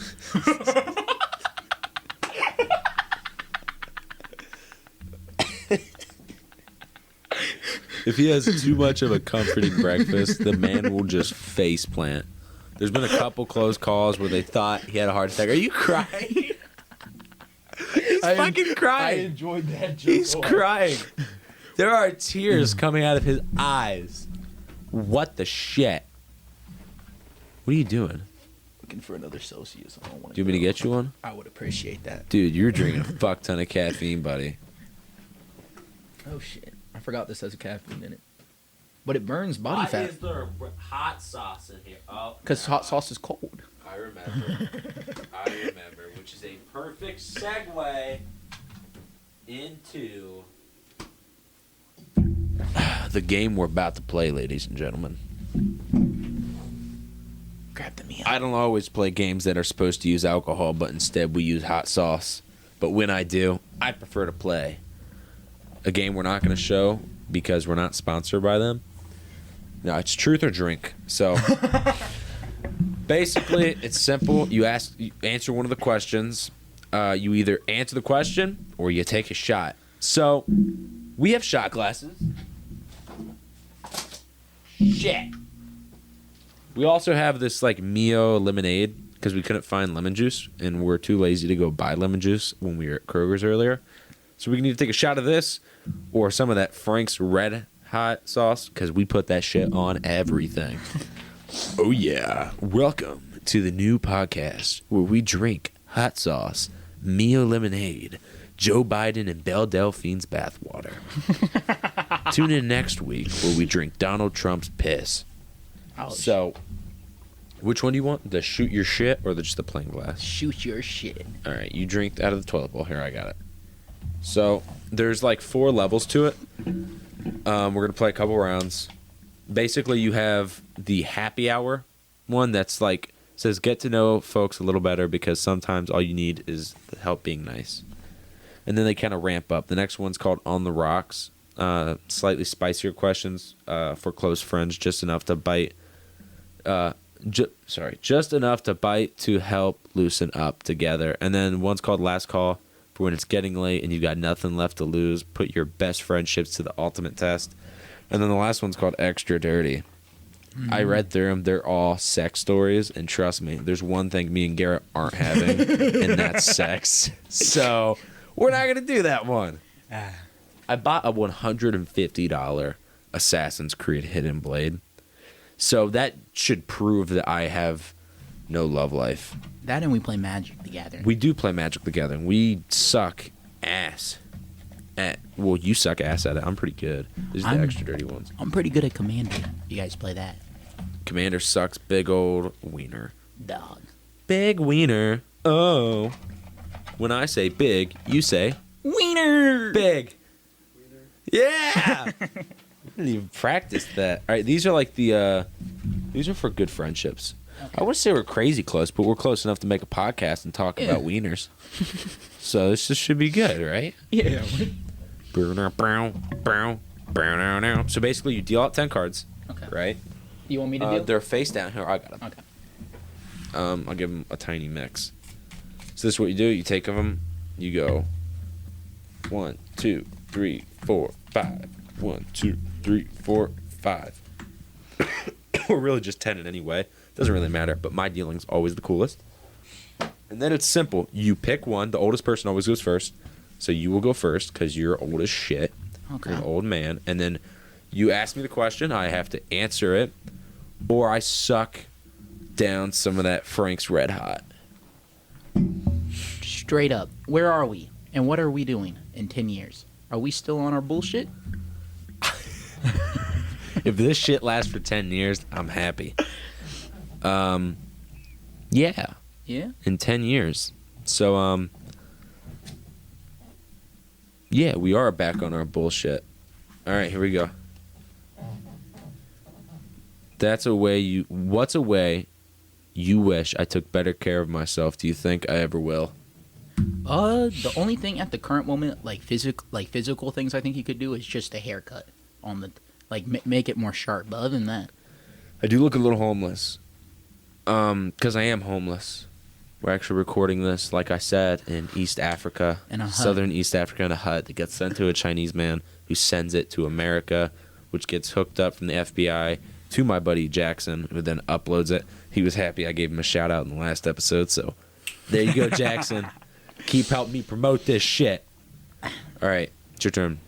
If he has too much of a comforting breakfast, the man will just face plant. There's been a couple close calls where they thought he had a heart attack. Are you crying? He's fucking crying. I enjoyed that joke. He's crying. There are tears coming out of his eyes. What the shit? What are you doing? Looking for another Celsius. I don't want Do you want me to get you one? I would appreciate that. Dude, you're drinking a fuck ton of caffeine, buddy. Oh, shit. I forgot this has a caffeine in it. But it burns body fat. Why is there hot sauce in here? Oh, Because hot sauce is cold. I remember, which is a perfect segue into the game we're about to play, ladies and gentlemen. Grab the meal. I don't always play games that are supposed to use alcohol, but instead we use hot sauce. But when I do, I prefer to play a game we're not going to show because we're not sponsored by them. No, it's truth or drink. So basically, it's simple. You answer one of the questions. You either answer the question or you take a shot. So we have shot glasses. Shit. We also have this like Mio lemonade because we couldn't find lemon juice and we're too lazy to go buy lemon juice when we were at Kroger's earlier. So we can either take a shot of this or some of that Frank's Red Hot sauce because we put that shit on everything. Oh yeah. Welcome to the new podcast where we drink hot sauce, Mio lemonade, Joe Biden and Belle Delphine's bathwater. Tune in next week where we drink Donald Trump's piss. Ouch. So, which one do you want? The shoot your shit or just the plain glass? Shoot your shit. All right, you drink out of the toilet bowl. Here, I got it. So, there's like 4 levels to it. We're going to play a couple rounds. Basically, you have the happy hour one that's like, says get to know folks a little better because sometimes all you need is the help being nice. And then they kind of ramp up. The next one's called On the Rocks. Slightly spicier questions for close friends, just enough to bite. Just enough to bite to help loosen up together. And then one's called Last Call for when it's getting late and you've got nothing left to lose. Put your best friendships to the ultimate test. And then the last one's called Extra Dirty. I read through them. They're all sex stories. And trust me, there's one thing me and Garrett aren't having, and that's sex. So we're not going to do that one. I bought a $150 Assassin's Creed Hidden Blade. So that should prove that I have no love life. That and we play Magic the Gathering. We do play Magic the Gathering. We suck ass at... Well, you suck ass at it. I'm pretty good. These are the extra dirty ones. I'm pretty good at Commander. You guys play that? Commander sucks big old wiener. Dog. Big wiener. Oh. When I say big, you say... Wiener! Big. Yeah! I didn't even practice that. All right, these are like the... these are for good friendships. Okay. I wouldn't say we're crazy close, but we're close enough to make a podcast and talk about wieners. So this just should be good, right? Yeah. So basically, you deal out 10 cards, Okay. right? You want me to deal? They're face down. Here, I got them. Okay. I'll give them a tiny mix. So this is what you do. You take them. You go 1, 2, 3, 4, 5. 1, 2, 3, 4, 5. Or really just 10 in any way. Doesn't really matter. But my dealing's always the coolest. And then it's simple. You pick one. The oldest person always goes first. So you will go first because you're old as shit. Okay. You're an old man. And then you ask me the question. I have to answer it. Or I suck down some of that Frank's Red Hot. Straight up. Where are we? And what are we doing in 10 years? Are we still on our bullshit? If this shit lasts for 10 years, I'm happy. Yeah. Yeah? In 10 years. So, yeah, we are back on our bullshit. All right, here we go. What's a way you wish I took better care of myself? Do you think I ever will? The only thing at the current moment, like physical things I think you could do is just a haircut on the, make it more sharp. But other than that, I do look a little homeless. Because I am homeless. We're actually recording this, like I said, in East Africa. In a hut. Southern East Africa in a hut that gets sent to a Chinese man who sends it to America, which gets hooked up from the FBI to my buddy Jackson, who then uploads it. He was happy I gave him a shout out in the last episode, so there you go, Jackson. Keep helping me promote this shit. All right, it's your turn.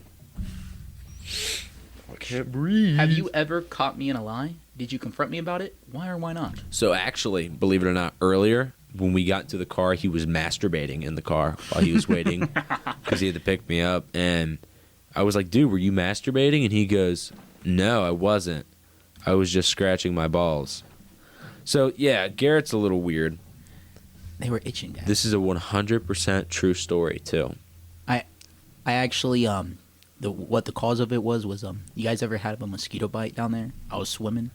I can't breathe. have you ever caught me in a lie? Did you confront me about it? Why or why not? So actually, believe it or not, earlier when we got into the car, he was masturbating in the car while he was waiting because he had to pick me up. And I was like, dude, were you masturbating? And he goes, no, I wasn't. I was just scratching my balls. So, yeah, Garrett's a little weird. They were itching, guys. This is a 100% true story, too. I actually, what the cause of it was, you guys ever had a mosquito bite down there? I was swimming.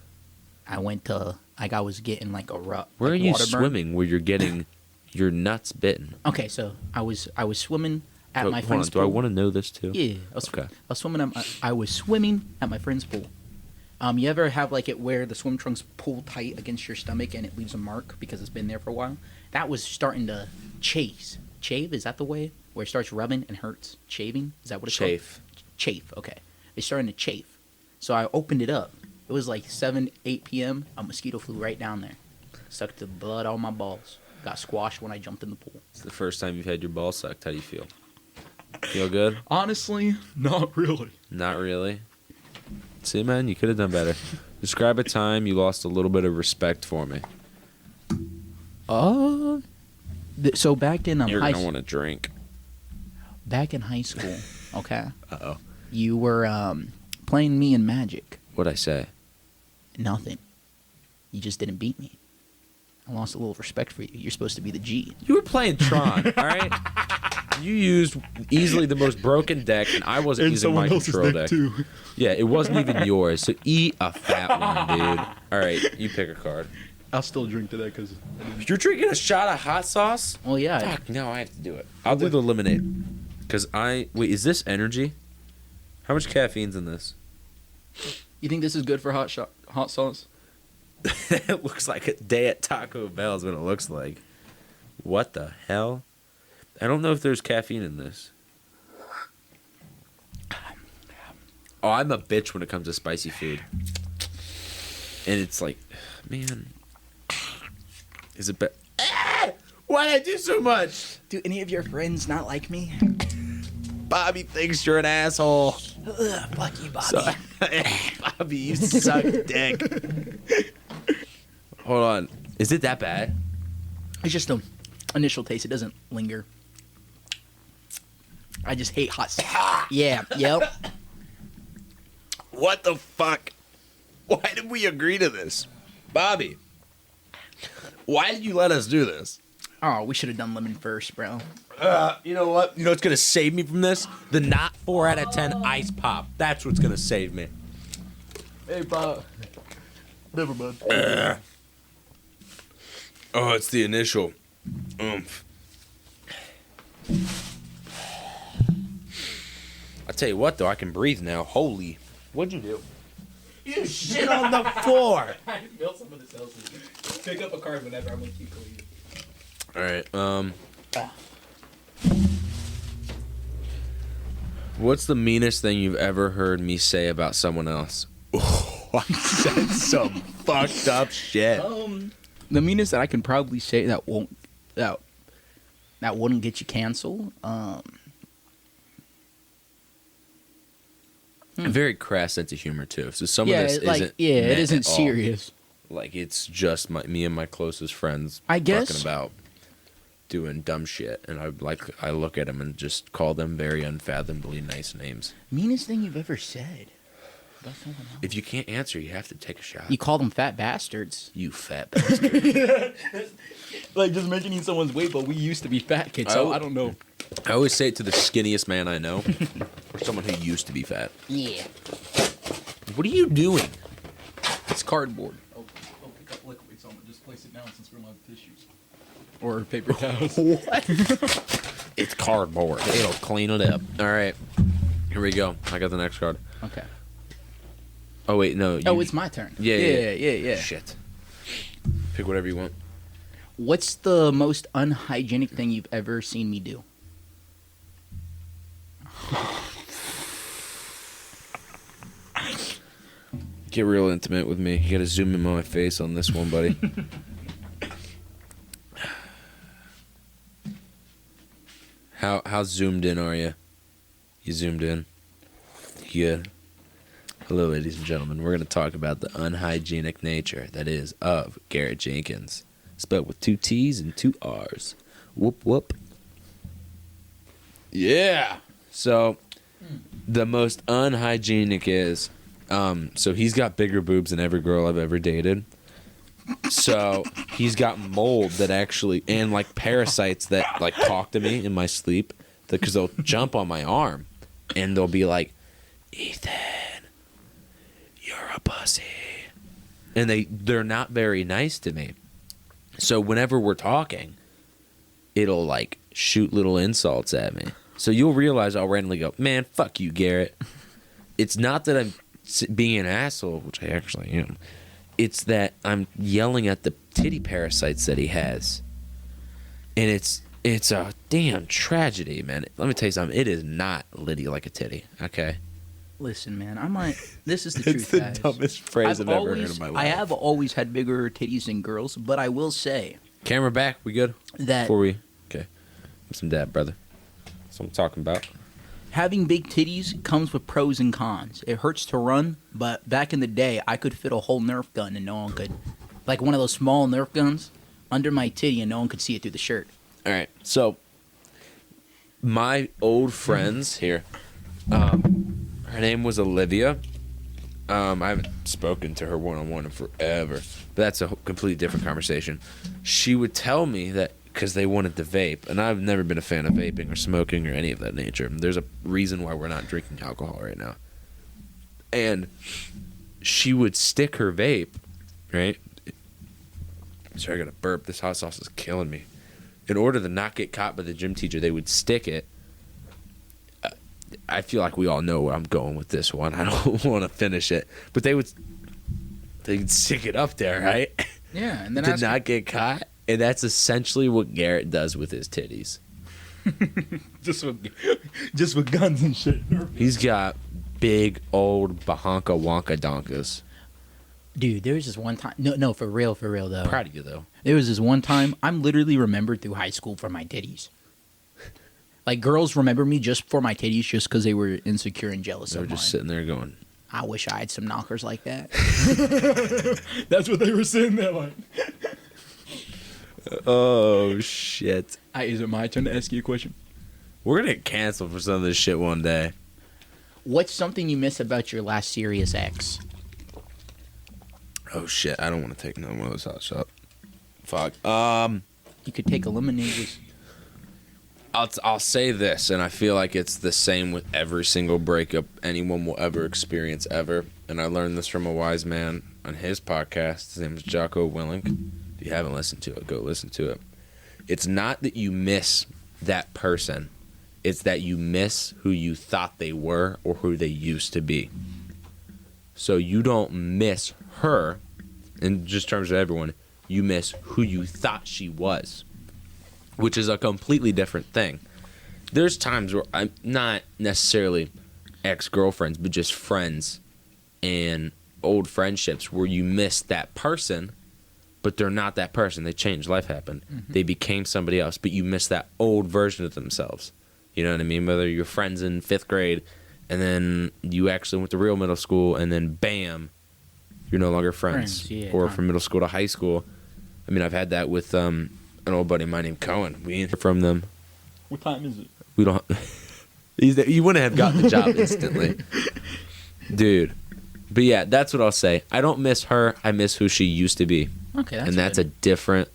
I was getting like a rut. Where like are you water burn. swimming where you're getting your nuts bitten? Okay, so I was swimming at my Hold friend's on, pool. do I want to know this, too? Yeah, Okay. I was swimming at my friend's pool. You ever have like it where the swim trunks pull tight against your stomach and it leaves a mark because it's been there for a while? That was starting to chase. Chave, is that the way? Where it starts rubbing and hurts? Shaving? Is that what it's called? Chafe, okay. It's starting to chafe. So I opened it up. It was like 8 p.m. A mosquito flew right down there. Sucked the blood out of my balls. Got squashed when I jumped in the pool. It's the first time you've had your balls sucked. How do you feel? Feel good? Honestly, not really. Not really. See, man, you could have done better. Describe a time you lost a little bit of respect for me. So back in You're high gonna want to drink. back in high school, okay, Uh-oh. you were playing me in Magic. What'd I say? Nothing. You just didn't beat me. I lost a little respect for you. You're supposed to be the G. You were playing Tron, all right? You used easily the most broken deck, and I wasn't using my control deck. Yeah, it wasn't even yours. So eat a fat one, dude. All right, you pick a card. I'll still drink to that because You're drinking a shot of hot sauce? Well, yeah. Fuck, no, I have to do it. I'll do the lemonade. Because wait, is this energy? How much caffeine's in this? You think this is good for hot sauce? It looks like a day at Taco Bell is what it looks like. What the hell? I don't know if there's caffeine in this. Oh, I'm a bitch when it comes to spicy food. And it's like, man, is it bad? Why did I do so much? Do any of your friends not like me? Bobby thinks you're an asshole. Ugh, fuck you, Bobby. So, Bobby, you suck dick. Hold on. Is it that bad? It's just an initial taste. It doesn't linger. I just hate hot sauce. Yeah, yep. What the fuck? Why did we agree to this? Bobby, why did you let us do this? Oh, we should have done lemon first, bro. You know what? You know what's going to save me from this? The not 4 out of 10 ice pop. That's what's going to save me. Hey, Bob. Never mind. Oh, it's the initial oomph. I tell you what, though, I can breathe now. Holy. What'd you do? You shit on the floor. I feel some of this else's. Pick up a card whenever. I'm going to keep clean. All right. What's the meanest thing you've ever heard me say about someone else? Oh, I said some fucked up shit. The meanest that I can probably say that wouldn't get you canceled. A very crass sense of humor too. So some of this it isn't. it meant isn't at all. serious. Like it's just me and my closest friends. I guess- talking about doing dumb shit, and I look at them and just call them very unfathomably nice names. Meanest thing you've ever said about someone else. If you can't answer, you have to take a shot. You call them fat bastards. You fat bastard. Like, just mentioning someone's weight, but we used to be fat kids, so I don't know. I always say it to the skinniest man I know, or someone who used to be fat. Yeah. What are you doing? It's cardboard. Oh, pick up liquid, so I'm going to just place it down since we don't have tissues. Or paper towels. What? It's cardboard. It'll clean it up. All right. Here we go. I got the next card. Okay. Oh, wait, no. It's my turn. Yeah. Shit. Pick whatever you want. What's the most unhygienic thing you've ever seen me do? Get real intimate with me. You gotta zoom in on my face on this one, buddy. How zoomed in are you? You zoomed in? Good. Hello, ladies and gentlemen. We're gonna talk about the unhygienic nature that is of Garrett Jenkins, spelled with 2 T's and 2 R's. Whoop whoop. Yeah. So, the most unhygienic is, so he's got bigger boobs than every girl I've ever dated. So he's got mold that actually, and like parasites that like talk to me in my sleep, because they'll jump on my arm, and they'll be like, "Ethan, you're a pussy," and they're not very nice to me. So whenever we're talking, it'll like shoot little insults at me. So you'll realize I'll randomly go, "Man, fuck you, Garrett." It's not that I'm being an asshole, which I actually am. It's that I'm yelling at the titty parasites that he has. And it's a damn tragedy, man. Let me tell you something. It is not litty like a titty, okay? Listen, man, this is the truth, It's the guys. dumbest phrase I've ever heard in my life. I have always had bigger titties than girls, but I will say Camera back, we good? that Okay. Give some dab, brother. That's what I'm talking about. having big titties comes with pros and cons. It hurts to run, but back in the day, I could fit a whole Nerf gun and no one could. Like one of those small Nerf guns, under my titty, and no one could see it through the shirt. All right. So, my old friends here, her name was Olivia. I haven't spoken to her one-on-one in forever, but that's a completely different conversation. She would tell me that because they wanted to vape, and I've never been a fan of vaping or smoking or any of that nature. There's a reason why we're not drinking alcohol right now. And she would stick her vape, right? Sorry, I got to burp. This hot sauce is killing me. In order to not get caught by the gym teacher, they would stick it. I feel like we all know where I'm going with this one. I don't want to finish it, but they'd stick it up there, right? Yeah, and then to not get caught, and that's essentially what Garrett does with his titties. just with guns and shit. He's got big old bahonka wonka donkas. Dude, there was this one time. No, for real though. Proud of you though. There was this one time. I'm literally remembered through high school for my titties. Like, girls remember me just for my titties, just because they were insecure and jealous They were of just mine. sitting there going, I wish I had some knockers like that. That's what they were saying there, like. oh shit. Is it my turn to ask you a question? We're gonna get canceled for some of this shit one day. What's something you miss about your last serious ex? Oh shit, I don't want to take none one of those hot shots. Fuck. You could take a lemonade. I'll say this, and I feel like it's the same with every single breakup anyone will ever experience ever. And I learned this from a wise man on his podcast. His name is Jocko Willink. If you haven't listened to it, go listen to it. It's not that you miss that person. It's that you miss who you thought they were or who they used to be. So you don't miss her, in just terms of everyone, you miss who you thought she was, which is a completely different thing. There's times where I'm not necessarily ex-girlfriends, but just friends and old friendships where you miss that person, but they're not that person. They changed. Life happened. Mm-hmm. They became somebody else, but you miss that old version of themselves. You know what I mean? Whether you're friends in 5th grade and then you actually went to real middle school and then bam, you're no longer friends. Yeah, or from middle school to high school. I mean, I've had that with an old buddy of mine named Cohen. We ain't heard from them. What time is it? We don't. You wouldn't have gotten the job instantly, dude. But yeah, that's what I'll say. I don't miss her. I miss who she used to be. Okay, and that's a different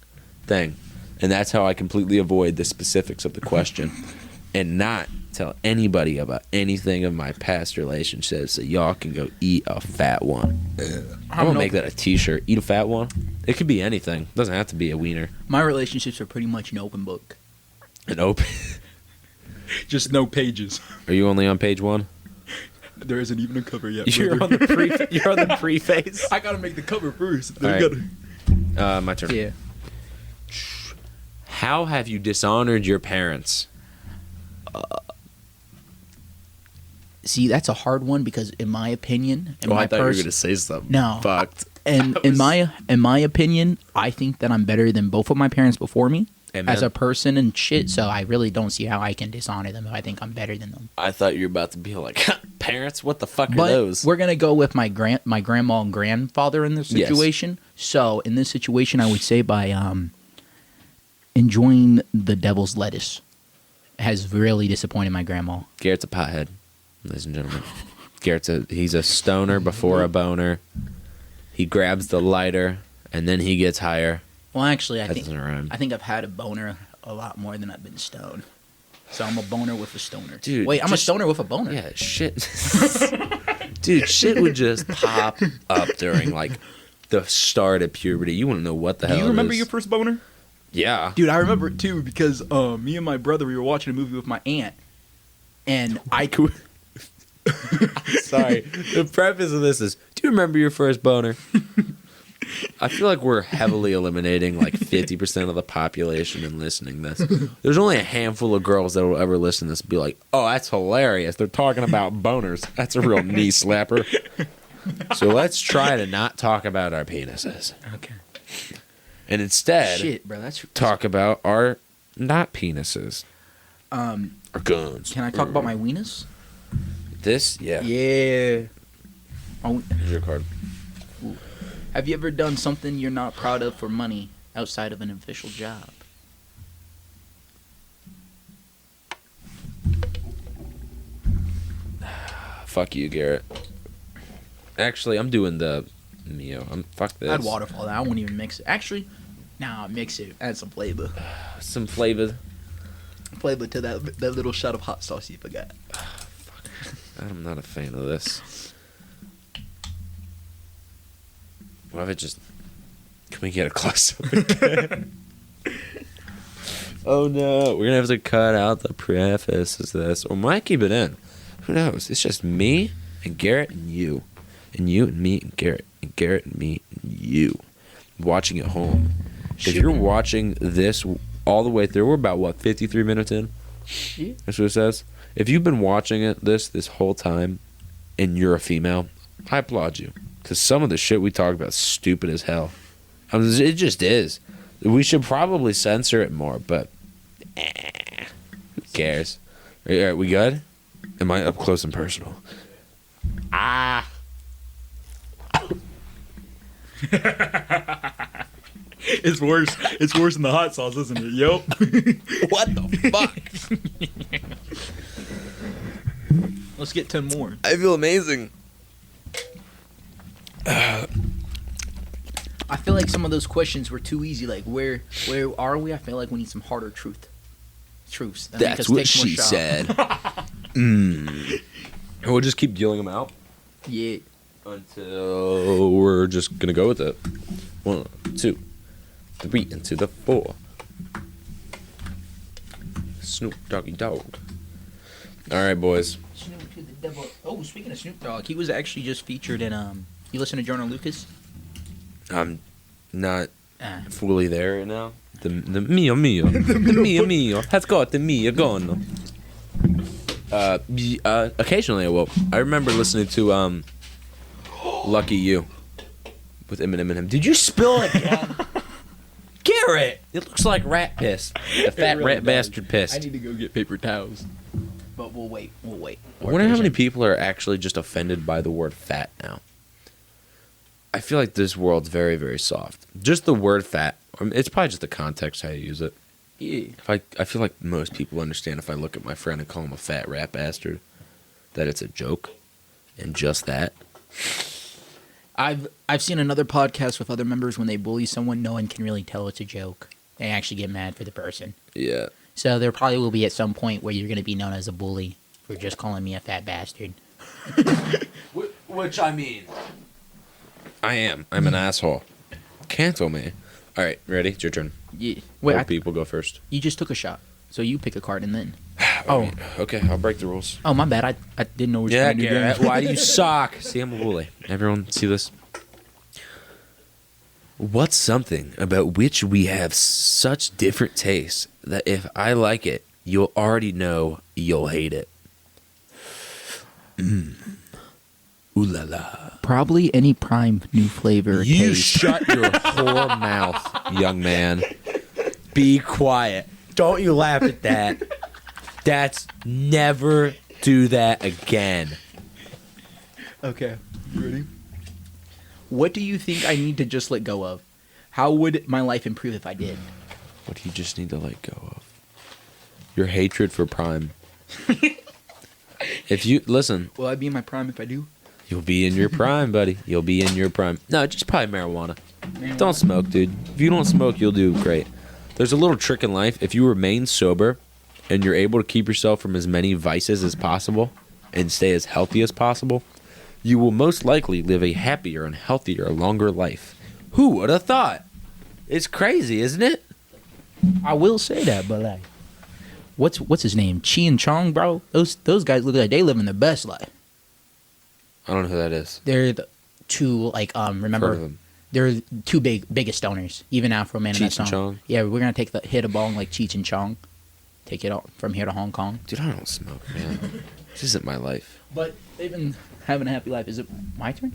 thing. And that's how I completely avoid the specifics of the question, and not tell anybody about anything of my past relationships, so y'all can go eat a fat one. I'm gonna make that a T-shirt. Eat a fat one. It could be anything. It doesn't have to be a wiener. My relationships are pretty much an open book. An open. Just no pages. Are you only on page 1? There isn't even a cover yet. You're on the preface. I gotta make the cover first. All right. My turn. Yeah. How have you dishonored your parents? See, that's a hard one because, in my opinion, I thought you were gonna say something. No, fucked. And in my opinion, I think that I'm better than both of my parents before me. Amen. As a person and shit, so I really don't see how I can dishonor them if I think I'm better than them. I thought you were about to be like, parents, what the fuck are But those? we're gonna go with my grandma and grandfather in this situation. Yes. So in this situation, I would say by enjoying the devil's lettuce has really disappointed my grandma. Garrett's a pothead, ladies and gentlemen. He's a stoner before a boner. He grabs the lighter and then he gets higher. Well, actually, I doesn't think I've had a boner a lot more than I've been stoned. So I'm a boner with a stoner. Dude, wait, I'm a stoner with a boner. Yeah, shit. Dude, shit would just pop up during like the start of puberty. You wouldn't know what the hell. Do you remember it is. your first boner? Yeah, dude, I remember it too because me and my brother, we were watching a movie with my aunt, and I could. Sorry. The preface of this is: do you remember your first boner? I feel like we're heavily eliminating like 50% of the population in listening to this. There's only a handful of girls that will ever listen to this and be like, oh, that's hilarious. They're talking about boners. That's a real knee slapper. So let's try to not talk about our penises. Okay. And instead, shit, bro, talk about our not penises. Our guns. Can I talk about my weenus? This? Yeah. Yeah. Here's your card. Have you ever done something you're not proud of for money? outside of an official job? Fuck you, Garrett. Actually, I'm doing the Mio. Fuck this. I'd waterfall that. I won't even mix it. Actually, nah, mix it. Add some flavor. Some flavor. Flavor to that little shot of hot sauce you forgot. I'm not a fan of this. What if it just... Can we get a close-up again? Oh no, we're gonna have to cut out the preface of this. Or might keep it in. Who knows? It's just me and Garrett and you. And you and me and Garrett. And Garrett and me and you. Watching at home. If you're watching this all the way through, we're about, what, 53 minutes in? Yeah. That's what it says. If you've been watching this whole time and you're a female, I applaud you. Because some of the shit we talk about is stupid as hell. I mean, it just is. We should probably censor it more, but who cares? All right, we good? Am I up close and personal? Ah. It's worse. It's worse than the hot sauce, isn't it? Yup. What the fuck? Let's get 10 more. I feel amazing. I feel like some of those questions were too easy. Like, where are we? I feel like we need some harder truths. That make That's us what take more she shots. said. And we'll just keep dealing them out Yeah. until we're just gonna go with it. 1, 2, 3 into the 4. Snoop Doggy Dog. All right, boys. Snoop to the devil. Oh, speaking of Snoop Dogg, he was actually just featured in You listen to Jordan Lucas? I'm not Ah. fully there right now. The mio, the mio. Has got the mio gone. Occasionally I will. I remember listening to Lucky You with Eminem and him. Did you spill it again? Garrett! It looks like rat piss. The fat really rat does. bastard pissed. I need to go get paper towels. But we'll wait. I wonder how many people are actually just offended by the word fat now. I feel like this world's very, very soft. Just the word fat. It's probably just the context how you use it. Yeah. I feel like most people understand if I look at my friend and call him a fat rat bastard, that it's a joke, and just that. I've seen another podcast with other members when they bully someone, no one can really tell it's a joke. They actually get mad for the person. Yeah. So there probably will be at some point where you're going to be known as a bully for just calling me a fat bastard. Which I mean, I am. I'm an asshole. Cancel me. All right, ready? It's your turn. Yeah. Wait, Old people go first. you just took a shot, so you pick a card and then. Oh, okay. I'll break the rules. Oh, my bad. I didn't know we were Yeah, trying to do Garrett. that. Why do you suck? See, I'm a bully. Everyone, see this? What's something about which we have such different tastes that if I like it, you'll already know you'll hate it? Ooh la la. Probably any Prime new flavor. You taste. shut your whore mouth, young man. Be quiet. Don't you laugh at that. That's never do that again. Okay. You ready? What do you think I need to just let go of? How would my life improve if I did? What do you just need to let go of? Your hatred for Prime. If you listen, Will I be in my prime if I do? you'll be in your prime, buddy. You'll be in your prime. No, just probably marijuana. Don't smoke, dude. If you don't smoke, you'll do great. There's a little trick in life. If you remain sober and you're able to keep yourself from as many vices as possible and stay as healthy as possible, you will most likely live a happier and healthier, longer life. Who would have thought? It's crazy, isn't it? I will say that, but like, what's his name? Chi and Chong, bro. Those guys look like they living their best life. I don't know who that is. They're the two Heard of remember them. they're two biggest stoners. Even Afro Man in that Cheech and song. Chong? Yeah, we're gonna take the hit a bong like Cheech and Chong. Take it all from here to Hong Kong. Dude, I don't smoke, man. This isn't my life. But they've been having a happy life. Is it my turn?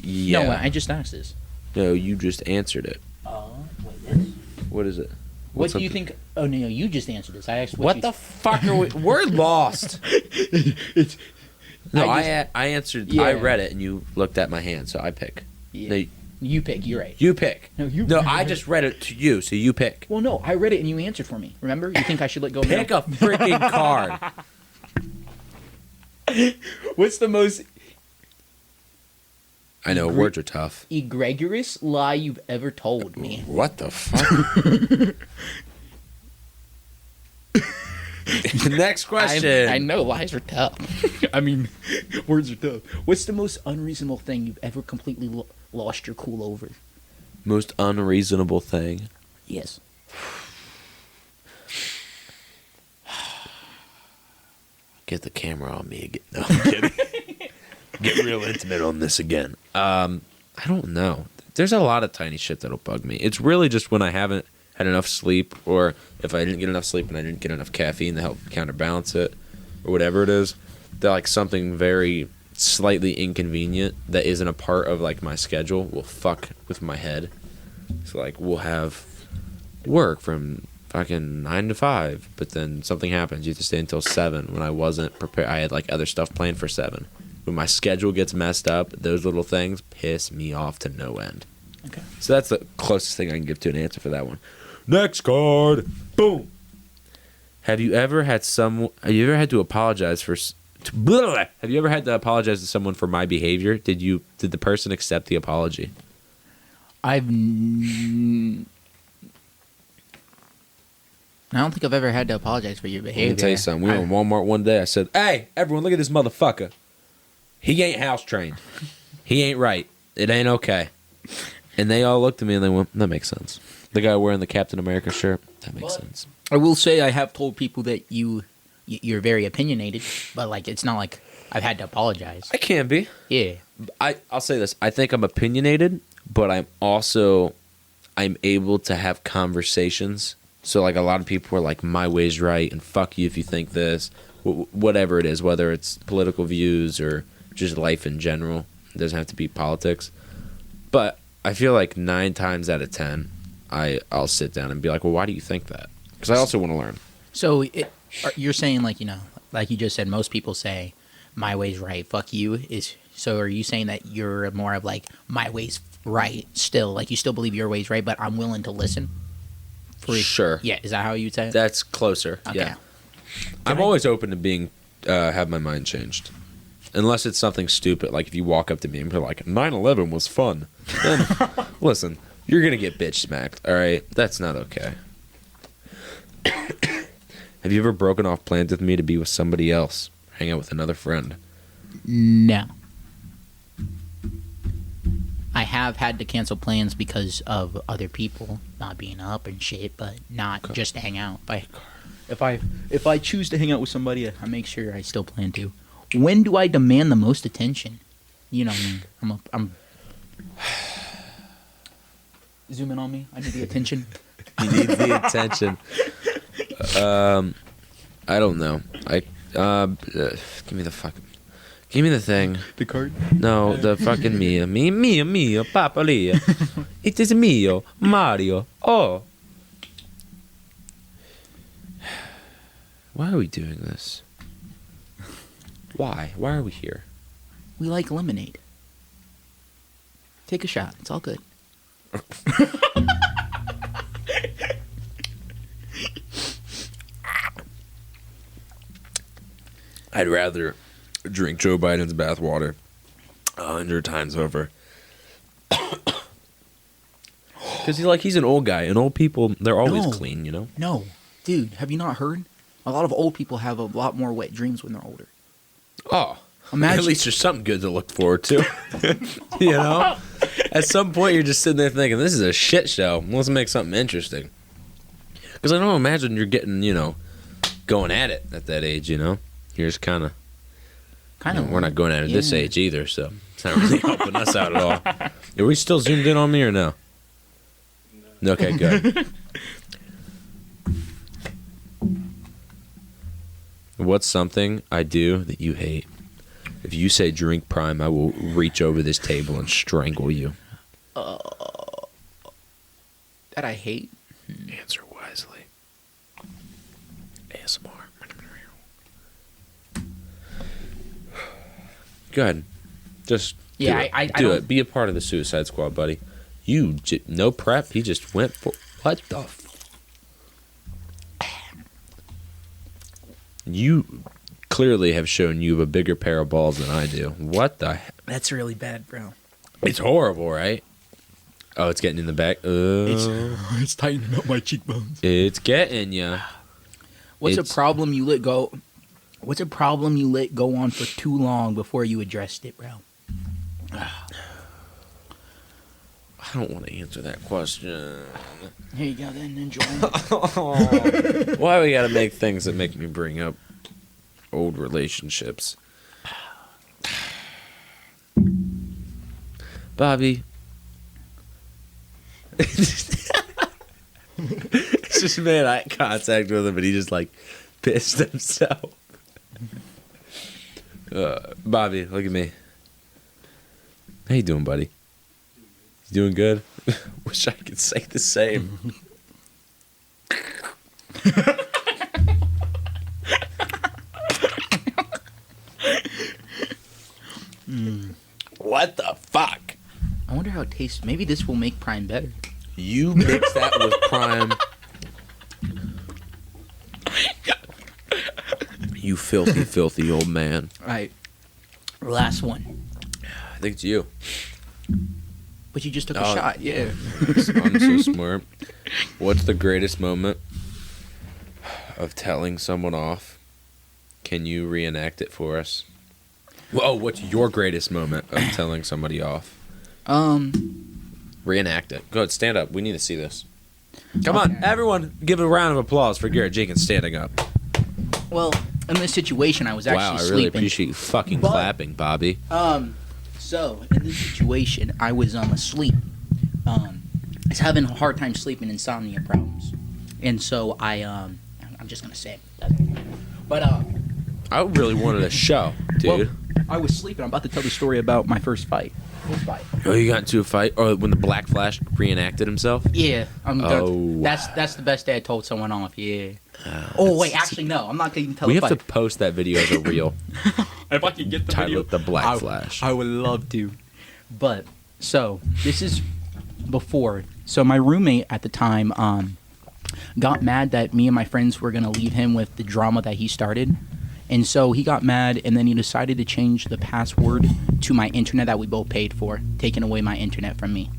Yeah. No, I just asked this. No, you just answered it. What is it? What What's do you something- think? Oh no, you just answered this. I asked What the fuck are we? We're lost. No, I answered. Yeah. I read it, and you looked at my hand, so I pick. Yeah. No, You pick. You're right. You pick. No, you- No, I just read it to you, so you pick. Well, no, I read it and you answered for me. Remember? You think I should let go? Pick now? a freaking card. What's the most I know, words are tough. egregious lie you've ever told me? What the fuck? Next question. I know lies are tough. I mean, words are tough. What's the most unreasonable thing you've ever completely lost your cool over? Most unreasonable thing. Yes. Get the camera on me again. No, I'm kidding. Get real intimate on this again. I don't know. There's a lot of tiny shit that'll bug me. It's really just when I haven't had enough sleep, or if I didn't get enough sleep and I didn't get enough caffeine to help counterbalance it, or whatever it is. They're like something very slightly inconvenient that isn't a part of like my schedule will fuck with my head. So like we'll have work from fucking 9 to 5, but then something happens. You have to stay until 7 when I wasn't prepared. I had like other stuff planned for 7. When my schedule gets messed up, those little things piss me off to no end. Okay. So that's the closest thing I can give to an answer for that one. Next card. Boom. Have you ever had to apologize for Have you ever had to apologize to someone for my behavior? Did the person accept the apology? I don't think I've ever had to apologize for your behavior. Let me tell you something. We were in Walmart one day. I said, "Hey, everyone, look at this motherfucker. He ain't house trained. He ain't right. It ain't okay." And they all looked at me and they went, "That makes sense." The guy wearing the Captain America shirt, that makes sense. I will say I have told people that you're very opinionated, but like it's not like I've had to apologize. I can be. Yeah. I'll say this. I think I'm opinionated, but I'm able to have conversations. So like a lot of people are like, my way's right, and fuck you if you think this. Whatever it is, whether it's political views or just life in general. It doesn't have to be politics. But I feel like 9 times out of 10, I'll sit down and be like, well, why do you think that? Because I also want to learn. So you're saying like, like you just said, most people say my way's right, fuck you. So are you saying that you're more of like my way's right still? Like you still believe your way's right, but I'm willing to listen? Sure. Yeah, is that how you'd say it? That's closer. Okay. Yeah. I'm always open to being have my mind changed. Unless it's something stupid, like if you walk up to me and be like, 9/11 was fun. Then, listen, you're going to get bitch smacked, all right? That's not okay. Have you ever broken off plans with me to be with somebody else? Hang out with another friend? No. I have had to cancel plans because of other people not being up and shit, but not just to hang out. If I choose to hang out with somebody, I make sure I still plan to. When do I demand the most attention? You know what I mean? I'm zoom in on me. I need the attention. You need the attention. I don't know. Give me the thing. The card? No, the fucking mia, Papa Lia. It is mio, Mario. Oh. Why are we doing this? Why? Why are we here? We like lemonade. Take a shot. It's all good. I'd rather drink Joe Biden's bathwater 100 times over. Because he's an old guy, and old people, they're always clean, you know? No. Dude, have you not heard? A lot of old people have a lot more wet dreams when they're older. Oh. Imagine. At least there's something good to look forward to. You know? At some point, you're just sitting there thinking, this is a shit show. Let's make something interesting. Because I don't imagine you're getting, going at it at that age, you know? You're just kind of... we're not going at it this age either, so it's not really helping us out at all. Are we still zoomed in on me or no? No. Okay, good. What's something I do that you hate? If you say drink prime, I will reach over this table and strangle you. That I hate? Answer wisely. ASMR. Go ahead. Just do it. I do don't- it. Be a part of the Suicide Squad, buddy. No prep. He just went for what the. You clearly have shown you have a bigger pair of balls than I do. What the? That's really bad, bro. It's horrible, right? Oh, it's getting in the back. It's tightening up my cheekbones. It's getting ya. What's a problem you let go? What's a problem you let go on for too long before you addressed it, bro? I don't want to answer that question. Here you go, then enjoy. Why we gotta make things that make me bring up old relationships? Bobby. It's just made eye contact with him, but he just like pissed himself. Bobby, look at me. How you doing, buddy? You doing good? Wish I could say the same. What the fuck? I wonder how it tastes. Maybe this will make Prime better. You mix that with Prime. You filthy, filthy old man. All right. Last one. I think it's you. But you just took a shot. Yeah. I'm so smart. What's the greatest moment of telling someone off? Can you reenact it for us? Whoa, what's your greatest moment of telling somebody off? Reenact it. Go ahead, stand up. We need to see this. Come on, everyone, give a round of applause for Garrett Jenkins standing up. Well, in this situation, I was actually Wow, I sleeping. really appreciate you fucking clapping, Bobby. So in this situation, I was asleep. I was having a hard time sleeping, insomnia problems, and so I'm just gonna say it. But I really wanted a show, dude. well, I was sleeping. I'm about to tell the story about my first fight. Oh, you got into a fight? Or when the Black Flash reenacted himself? Yeah, wow. That's the best day I told someone off. Yeah. Oh wait, actually no, I'm not gonna tell. We the have to fight. post that video as a reel. If I can get the Title video, it the Black Flash. I would love to. But so this is before. So my roommate at the time got mad that me and my friends were gonna leave him with the drama that he started. And so he got mad, and then he decided to change the password to my internet that we both paid for, taking away my internet from me.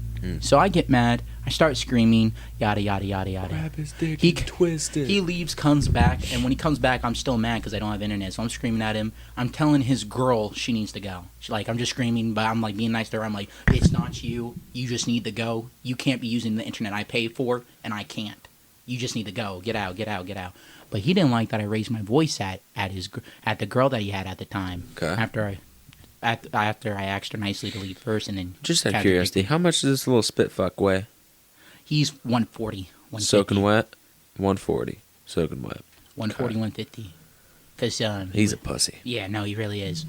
So I get mad. I start screaming, yada, yada, yada, yada. Grab his dick He and twist it. He leaves, comes back, and when he comes back, I'm still mad because I don't have internet. So I'm screaming at him. I'm telling his girl she needs to go. I'm just screaming, but I'm like being nice to her. I'm like, it's not you. You just need to go. You can't be using the internet I pay for, and I can't. You just need to go. Get out, get out, get out. But he didn't like that I raised my voice at the girl that he had at the time. Okay. After I asked her nicely to leave first, and then Just out of curiosity, how much does this little spit fuck weigh? He's 140. 150. Soaking wet? 140. Soaking wet. 140, 150. Because He's a pussy. yeah, no, he really is.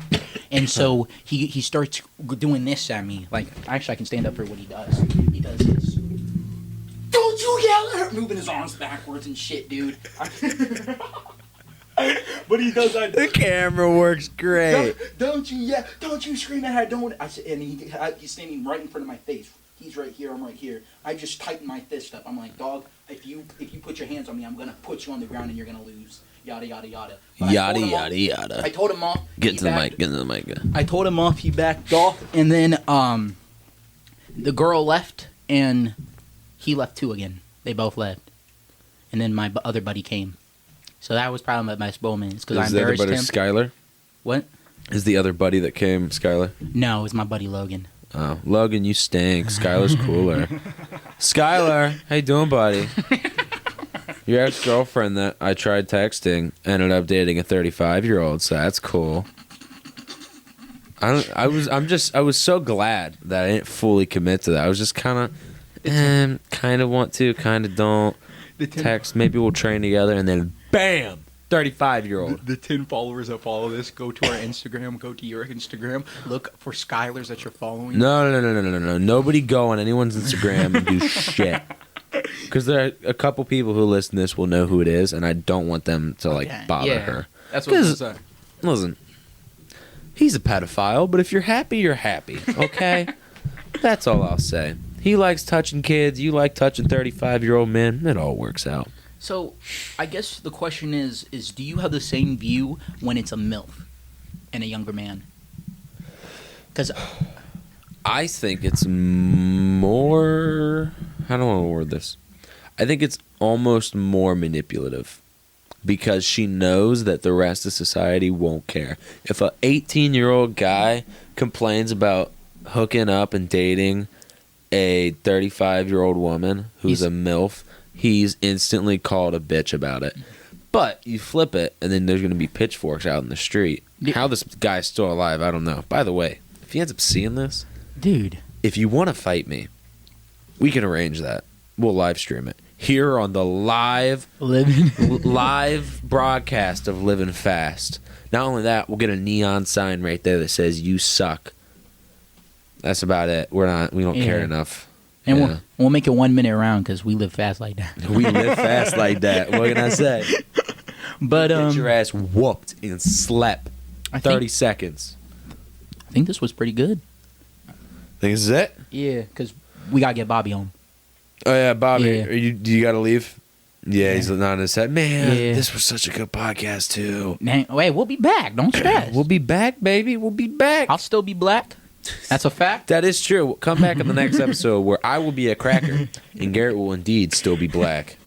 And so he starts doing this at me. Like, actually, I can stand up for what he does. He does this. Don't you yell at her! Moving his arms backwards and shit, dude. But he does that. The camera works great. Don't you yell! Don't you scream at her! Don't! And he's standing right in front of my face. He's right here. I'm right here. I just tighten my fist up. I'm like, dog, if you put your hands on me, I'm gonna put you on the ground and you're gonna lose. Yada yada yada. But Yada yada yada. I told him off. Get into the mic. Get into the mic. I told him off. He backed off, and then the girl left, and he left too again. They both left, and then my other buddy came. So that was probably my best moment because I Is the other embarrassed buddy him. Skylar? What? Is the other buddy that came Skylar? No, it was my buddy Logan. Oh, Logan, you stink. Skylar's cooler. Skylar, how you doing, buddy? Your ex-girlfriend that I tried texting ended up dating a 35-year-old, so that's cool. I was so glad that I didn't fully commit to that. I was just kind of want to, kind of don't. Text, maybe we'll train together, and then bam, 35-year-old. The 10 followers that follow this, go to our Instagram, go to your Instagram, look for Skylers that you're following. No. Nobody go on anyone's Instagram and do shit. Because there are a couple people who listen to this will know who it is, and I don't want them to bother her. That's what I was saying. Listen, he's a pedophile, but if you're happy, you're happy. Okay, that's all I'll say. He likes touching kids. You like touching 35-year-old men. It all works out. So, I guess the question is do you have the same view when it's a MILF and a younger man? Because I think it's more. How do I want to word this? I think it's almost more manipulative because she knows that the rest of society won't care. If a 18-year-old guy complains about hooking up and dating a 35-year-old woman who's a MILF, he's instantly called a bitch about it. But you flip it, and then there's going to be pitchforks out in the street. How this guy's still alive, I don't know. By the way, if he ends up seeing this, dude, if you want to fight me, we can arrange that. We'll live stream it here on the live broadcast of Livin Fast. Not only that, we'll get a neon sign right there that says "You suck." That's about it. We don't care enough. And we'll make it 1 minute round because we live fast like that. We live fast like that. What can I say? But Get your ass whooped and slept. 30 seconds. I think this was pretty good. Think this is it? Yeah, because we gotta get Bobby on. Oh yeah, Bobby. Yeah. Do you gotta leave? Yeah, he's Yeah. nodding his head. Man, Yeah. this was such a good podcast too. Man, wait, we'll be back. Don't stress. We'll be back, baby. We'll be back. I'll still be black. That's a fact. That is true. Come back in the next episode where I will be a cracker and Garrett will indeed still be black.